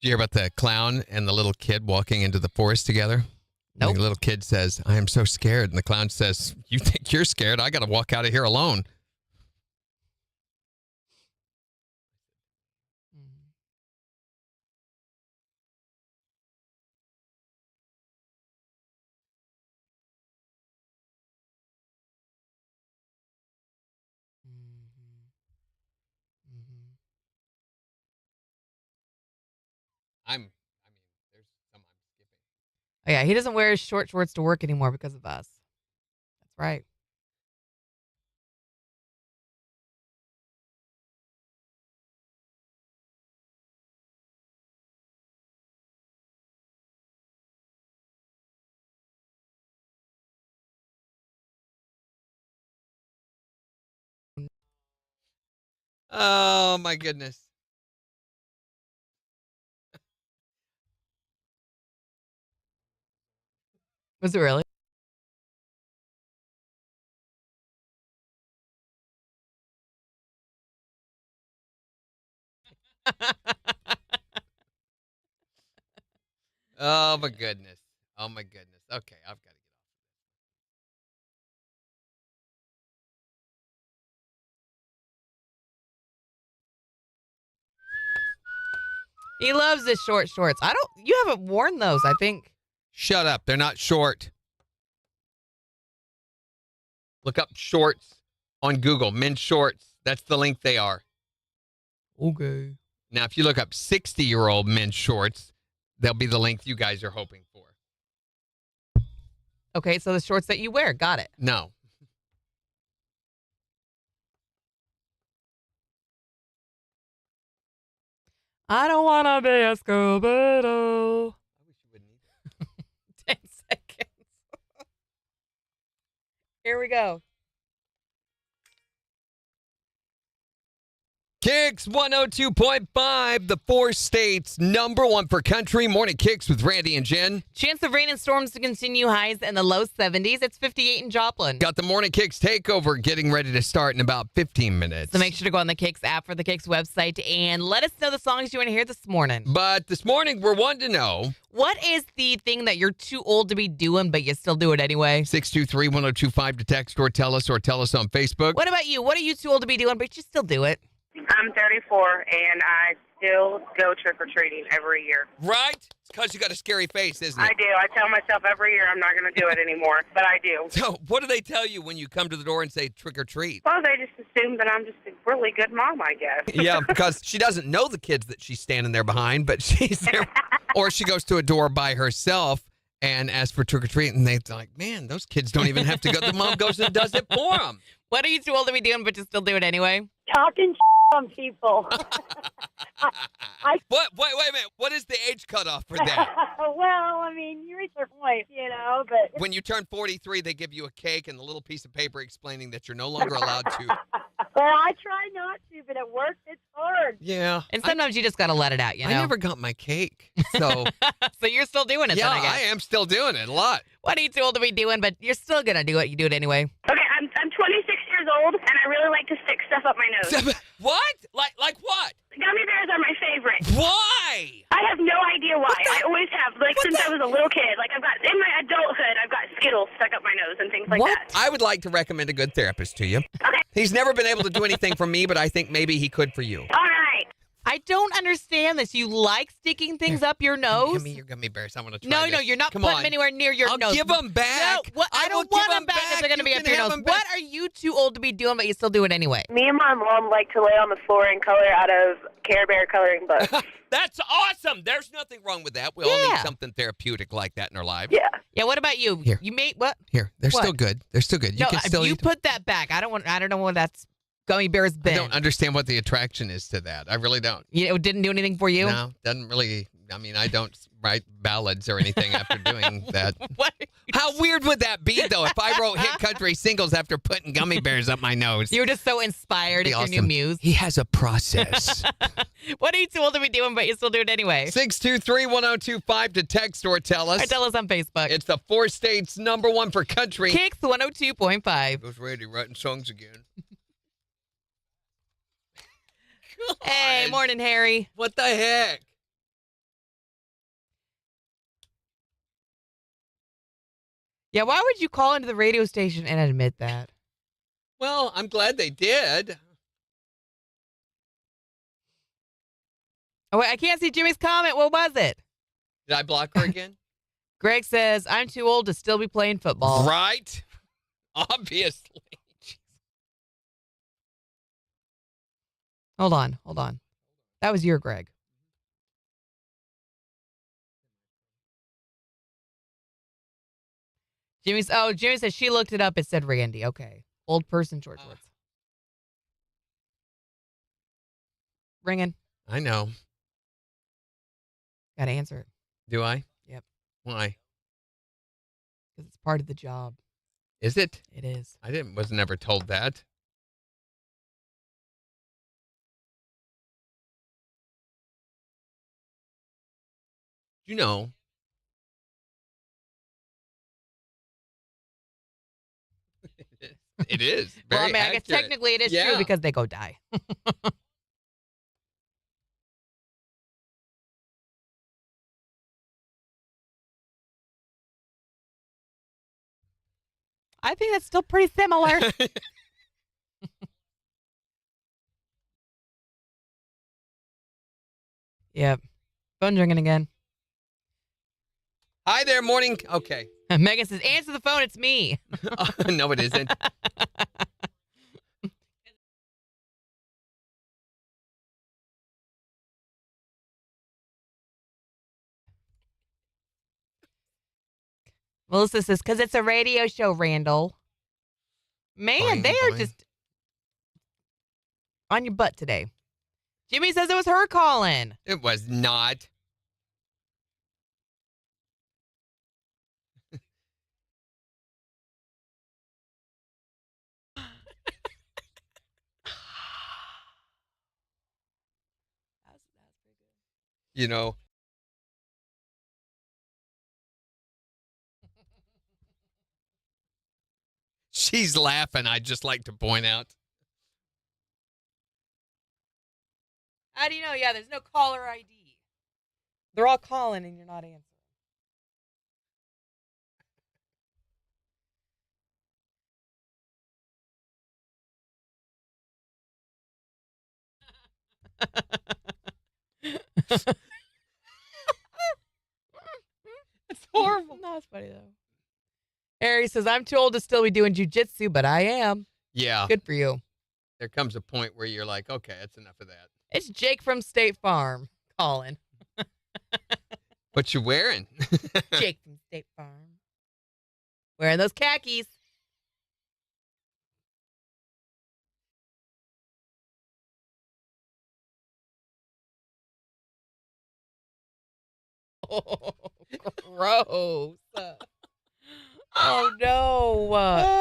Did you hear about the clown and the little kid walking into the forest together? Nope. The little kid says, I am so scared. And the clown says, you think you're scared? I got to walk out of here alone. There's some I'm skipping. Oh, yeah, he doesn't wear his short shorts to work anymore because of us. That's right. Oh, my goodness. Was it really? Oh, my goodness. Oh, my goodness. Okay, I've got to get off. He loves his short shorts. You haven't worn those, I think. Shut up. They're not short. Look up shorts on Google. Men's shorts. That's the length they are. Okay. Now, if you look up 60-year-old men's shorts, they'll be the length you guys are hoping for. Okay, so the shorts that you wear. Got it. No. I don't want to be a Scooby-Doo. I wish you wouldn't either. 10 seconds. Here we go. KIX 102.5, the 4 states #1 for country. Morning KIX with Randy and Jen. Chance of rain and storms to continue, highs in the low 70s. It's 58 in Joplin. Got the Morning KIX takeover getting ready to start in about 15 minutes. So make sure to go on the KIX app or the KIX website and let us know the songs you want to hear this morning. But this morning, we're wanting to know. What is the thing that you're too old to be doing, but you still do it anyway? 623-1025 to text or tell us on Facebook. What about you? What are you too old to be doing, but you still do it? I'm 34, and I still go trick-or-treating every year. Right? It's because you got a scary face, isn't it? I do. I tell myself every year I'm not going to do it anymore, but I do. So what do they tell you when you come to the door and say trick or treat? Well, they just assume that I'm just a really good mom, I guess. Yeah, because she doesn't know the kids that she's standing there behind, but she's there. Or she goes to a door by herself and asks for trick or treat, and they're like, man, those kids don't even have to go. The mom goes and does it for them. What are you too old to be doing, but you still do it anyway? Talking on people. What? Wait a minute. What is the age cutoff for that? Well, I mean, you reach your point, but... When you turn 43, they give you a cake and a little piece of paper explaining that you're no longer allowed to. Well, I try not to, but at work, it's hard. Yeah. And sometimes you just got to let it out, you know? I never got my cake. So, So you're still doing it yeah, then, I guess. I am still doing it a lot. What are you too old to be doing, but you're still going to do it? You do it anyway. Okay, I'm 26 years old, and I really like to stick stuff up my nose. What? Like what? Gummy bears are my favorite. Why? I have no idea why. I always have, since I was a little kid. I've got, in my adulthood, I've got Skittles stuck up my nose and things like that. I would like to recommend a good therapist to you. Okay. He's never been able to do anything for me, but I think maybe he could for you. All right. I don't understand this. You like sticking things up your nose? Give me your gummy bears. I want to try No, this. you're not Come putting on. them anywhere near your I'll nose. give them back. No, I don't want them back if they're going to be up your nose. What are you too old to be doing, but you still do it anyway? Me and my mom like to lay on the floor and color out of Care Bear coloring books. That's awesome. There's nothing wrong with that. We all need Yeah. something therapeutic like that in our lives. Yeah. Yeah, what about you? Here. You made what? Here, they're What? still good. They're still good. You No, can still you eat. put that back. I don't know what that's gummy bears I been. don't understand what the attraction is to that. I really don't. It didn't do anything for you? No, doesn't really. I mean, I don't write ballads or anything after doing that. What? How weird would that be, though, if I wrote hit country singles after putting gummy bears up my nose? You were just so inspired. Be It's your new awesome. muse. He has a process. What are you too old to be doing, but you still do it anyway? 623-1025 to text or tell us. Or tell us on Facebook. It's the 4 states #1 for country. KIX 102.5. Goes Randy writing songs again. Hey, God. morning, Harry. What the heck? Yeah, why would you call into the radio station and admit that? Well, I'm glad they did. Oh, wait, I can't see Jimmy's comment. What was it? Did I block her again? Greg says, I'm too old to still be playing football. Right? Obviously. Hold on. That was your Greg. Jimmy says she looked it up. It said Randy. Okay. Old person, short shorts. Ringing. I know. Got to answer it Do I? Yep. Why? because it's part of the job. Is it? It is. I was never told that. You know. It is. Well, I Very mean, I guess accurate. technically it is Yeah. true because they go die. I think that's still pretty similar. Yep. Phone's ringing again. Hi there, morning. Okay. Megan says, answer the phone. It's me. No, it isn't. Melissa says, because it's a radio show, Randall. Man, Fine, they are fine. just on your butt today. Jimmy says it was her calling. It was not. You know, she's laughing. I'd just like to point out. How do you know? Yeah, there's no caller ID. They're all calling and you're not answering. It's horrible. No, it's funny though. Harry says, I'm too old to still be doing jujitsu, but I am. Yeah. Good for you. There comes a point where you're like, okay, that's enough of that. It's Jake from State Farm calling. What you wearing? Jake from State Farm. Wearing those khakis. Oh, gross. Oh, no.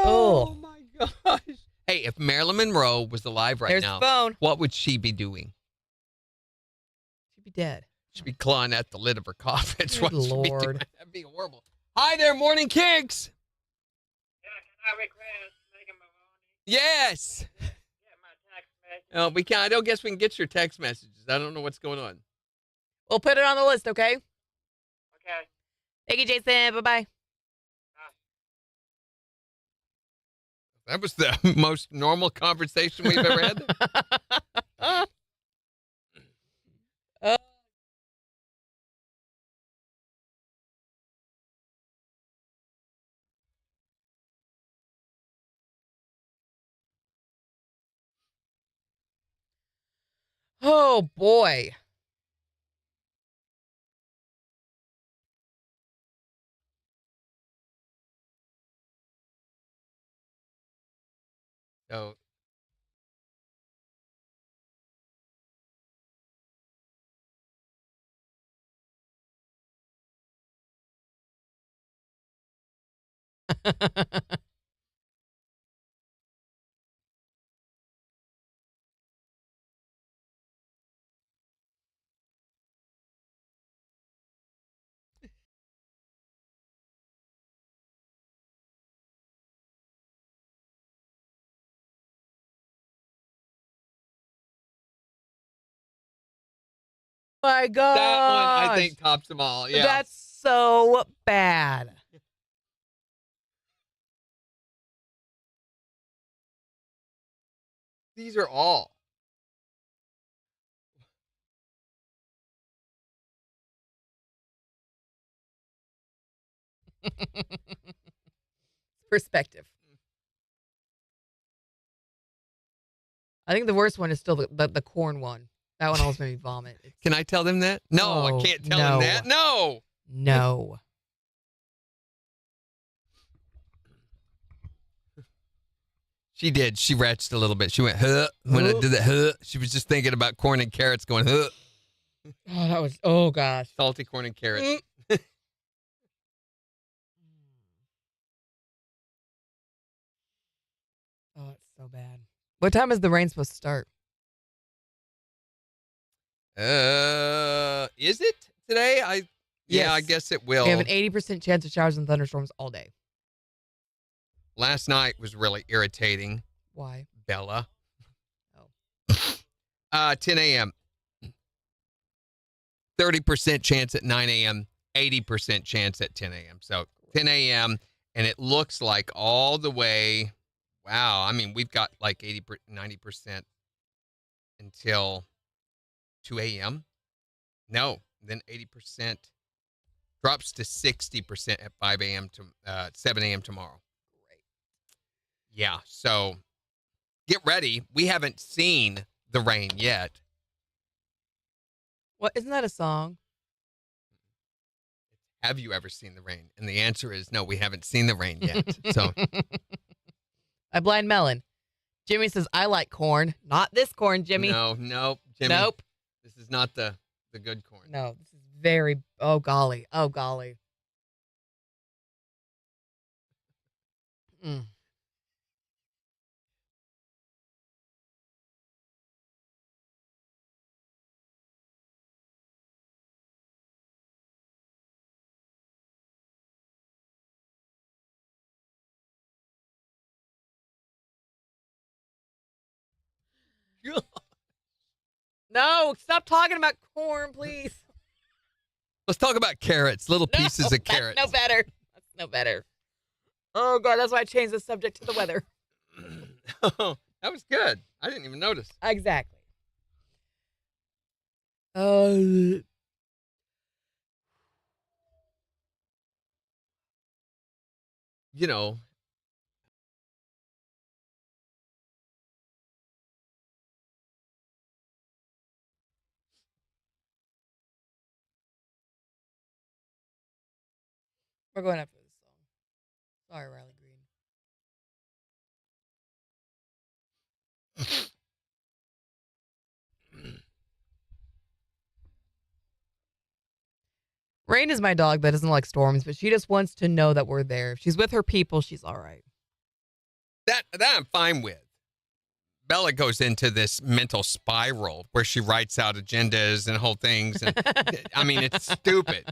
Oh, my gosh. Hey, if Marilyn Monroe was alive right There's now, the phone. what would she be doing? She'd be dead. She'd be clawing at the lid of her coffin. That's Good what she'd be doing. Lord. That'd be horrible. Hi there, Morning KIX. Yeah, can I request Megan Maloney? Yes. Get my text message. Oh, we can't. I don't guess we can get your text messages. I don't know what's going on. We'll put it on the list, okay? Okay. Thank you, Jason. Bye-bye. That was the most normal conversation we've ever had. Oh, boy. So, My God. that one, I think, tops them all. Yeah. That's so bad. These are all. Perspective. I think the worst one is still the corn one. That one almost made me vomit. Can I tell them that? No, I Oh, can't tell no. them that. No. No. She did. She retched a little bit. She went, huh. When I did that, huh. She was just thinking about corn and carrots going, huh. Oh, that was, oh, gosh. Salty corn and carrots. Oh, it's so bad. What time is the rain supposed to start? Is it today? Yeah, Yes. I guess it will. We have an 80% chance of showers and thunderstorms all day. Last night was really irritating. Why? Bella. Oh. 10 a.m. 30% chance at 9 a.m. 80% chance at 10 a.m. So 10 a.m. and it looks like all the way. Wow. I mean, we've got like 90% until 2 a.m. No, then 80% drops to 60% at 5 a.m. to 7 a.m. tomorrow. Great. Yeah. So get ready. We haven't seen the rain yet. What? Isn't that a song? Have you ever seen the rain? And the answer is no, we haven't seen the rain yet. So I blind melon. Jimmy says, I like corn. Not this corn, Jimmy. no, Jimmy. Nope. This is not the good corn. No, this is very, oh, golly. Oh, golly. Mm. God. No, stop talking about corn, please. Let's talk about carrots, little pieces of carrots. No better. That's no better. Oh, God, that's why I changed the subject to the weather. Oh, that was good. I didn't even notice. Exactly. You know, We're going after this song. Sorry, Riley Green. Rain is my dog that doesn't like storms, but she just wants to know that we're there. If she's with her people, she's all right. that I'm fine with. Bella goes into this mental spiral where she writes out agendas and whole things. And I mean, it's stupid.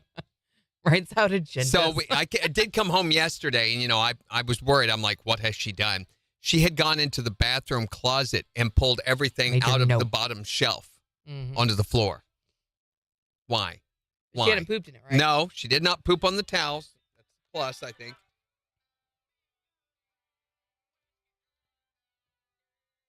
Writes out agendas. So I did come home yesterday, and, I was worried. I'm like, what has she done? She had gone into the bathroom closet and pulled everything Made a out of note. the bottom shelf Mhm. onto the floor. Why? Why? She hadn't pooped in it, right? No, she did not poop on the towels. That's a plus, I think.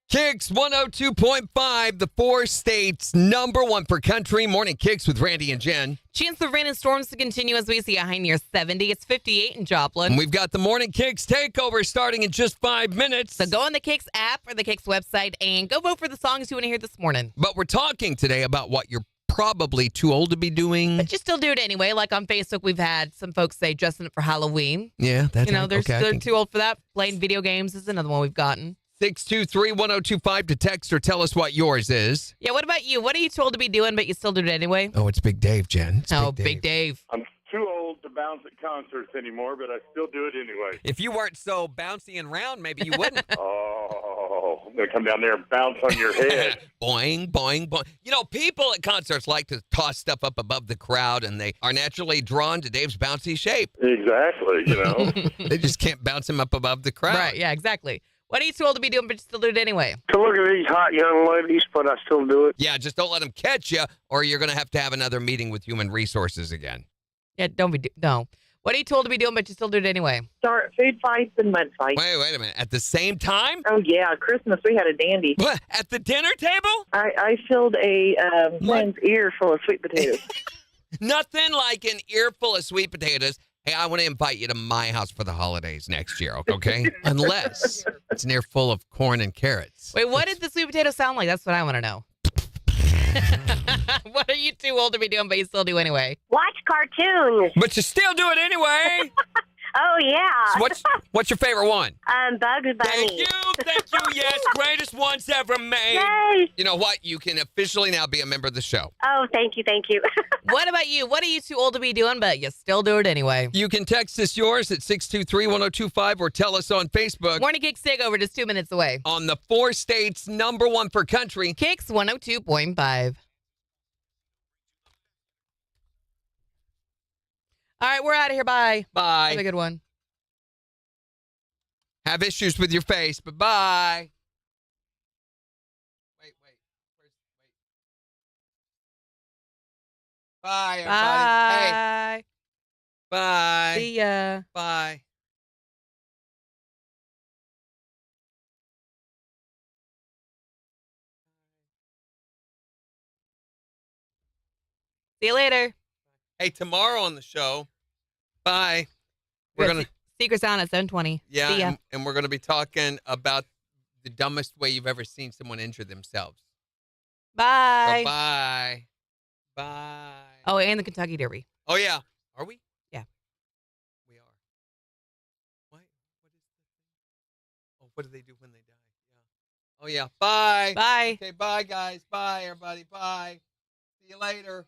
KIX 102.5, the 4 states #1 for country. Morning KIX with Randy and Jen. Chance of rain and storms to continue as we see a high near 70. It's 58 in Joplin. And we've got the morning KIX takeover starting in just 5 minutes. So go on the KIX app or the KIX website and go vote for the songs you want to hear this morning. But we're talking today about what you're probably too old to be doing. But you still do it anyway. Like on Facebook, we've had some folks say dressing up for Halloween. Yeah, that's They're okay, I they're think- too old for that. Playing video games is another one we've gotten. 623-1025 to text or tell us what yours is. Yeah, what about you? What are you told to be doing, but you still do it anyway? Oh, it's Big Dave, Jen. It's Big Dave. I'm too old to bounce at concerts anymore, but I still do it anyway. If you weren't so bouncy and round, maybe you wouldn't. Oh, I'm going to come down there and bounce on your head. Boing, boing, boing. People at concerts like to toss stuff up above the crowd, and they are naturally drawn to Dave's bouncy shape. Exactly, They just can't bounce him up above the crowd. Right, yeah, exactly. What are you too old to be doing, but you still do it anyway? To look at these hot young ladies, but I still do it. Yeah, just don't let them catch you, or you're going to have another meeting with human resources again. Yeah, no. What are you told to be doing, but you still do it anyway? Start food fights and mud fights. Wait a minute. At the same time? Oh, yeah. Christmas, we had a dandy. What? At the dinner table? I filled a friend's ear full of sweet potatoes. Nothing like an earful of sweet potatoes. Hey, I want to invite you to my house for the holidays next year, okay? Unless it's an earful of corn and carrots. Wait, what did the sweet potato sound like? That's what I want to know. What are you too old to be doing, but you still do anyway? Watch cartoons. But you still do it anyway. Oh, yeah. So what's your favorite one? Bugs Bunny. Thank you. Yes, greatest ones ever made. Yay. You know what? You can officially now be a member of the show. Oh, thank you. What about you? What are you too old to be doing, but you still do it anyway? You can text us yours at 623-1025 or tell us on Facebook. Morning KIX Takeover, just 2 minutes away. On the 4 states #1 for country. KIX 102.5. All right, we're out of here. Bye. Bye. Have a good one. Have issues with your face, but bye. Wait. Bye, everybody. Hey. Bye. Bye. See ya. Bye. See you later. Hey, tomorrow on the show, bye. We're going to... Secret Sound at 7:20. Yeah, See ya. and we're going to be talking about the dumbest way you've ever seen someone injure themselves. Bye. So bye. Bye. Oh, and the Kentucky Derby. Oh, yeah. Are we? Yeah. We are. What is the... Oh, what do they do when they die? Yeah. Oh, yeah. Bye. Bye. Okay, bye, guys. Bye, everybody. Bye. See you later.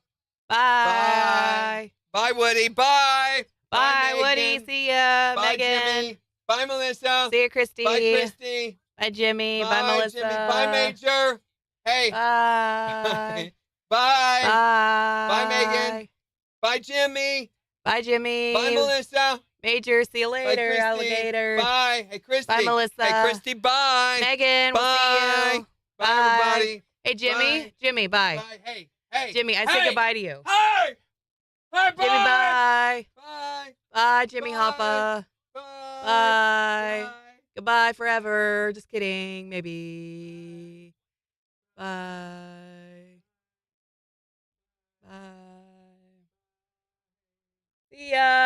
Bye. Bye, Woody. Bye. Bye, Woody. Megan. See ya, Bye, Megan. Jimmy. Bye, Melissa. See ya, Christy. Bye, Christy. Bye, Jimmy. Bye, Bye, Melissa. Jimmy. Bye, Major. Hey. Bye. Bye. Bye. Bye, Megan. Bye, Jimmy. Bye, Jimmy. Bye, Melissa. Major, see you Bye, later, Christy. alligator. Bye. Hey, Christy. Bye, Melissa. Hey, Christy, bye. Megan, we'll see Bye. you. Bye, everybody. Hey, Jimmy. Bye. Jimmy, bye. Bye. Hey. Jimmy, I say Hey. goodbye to you. Hey. Bye. Jimmy, bye. Bye. Bye, Jimmy Bye. Hoffa. Bye. Bye. Bye. Goodbye forever. Just kidding. Maybe. Bye. Bye. See ya.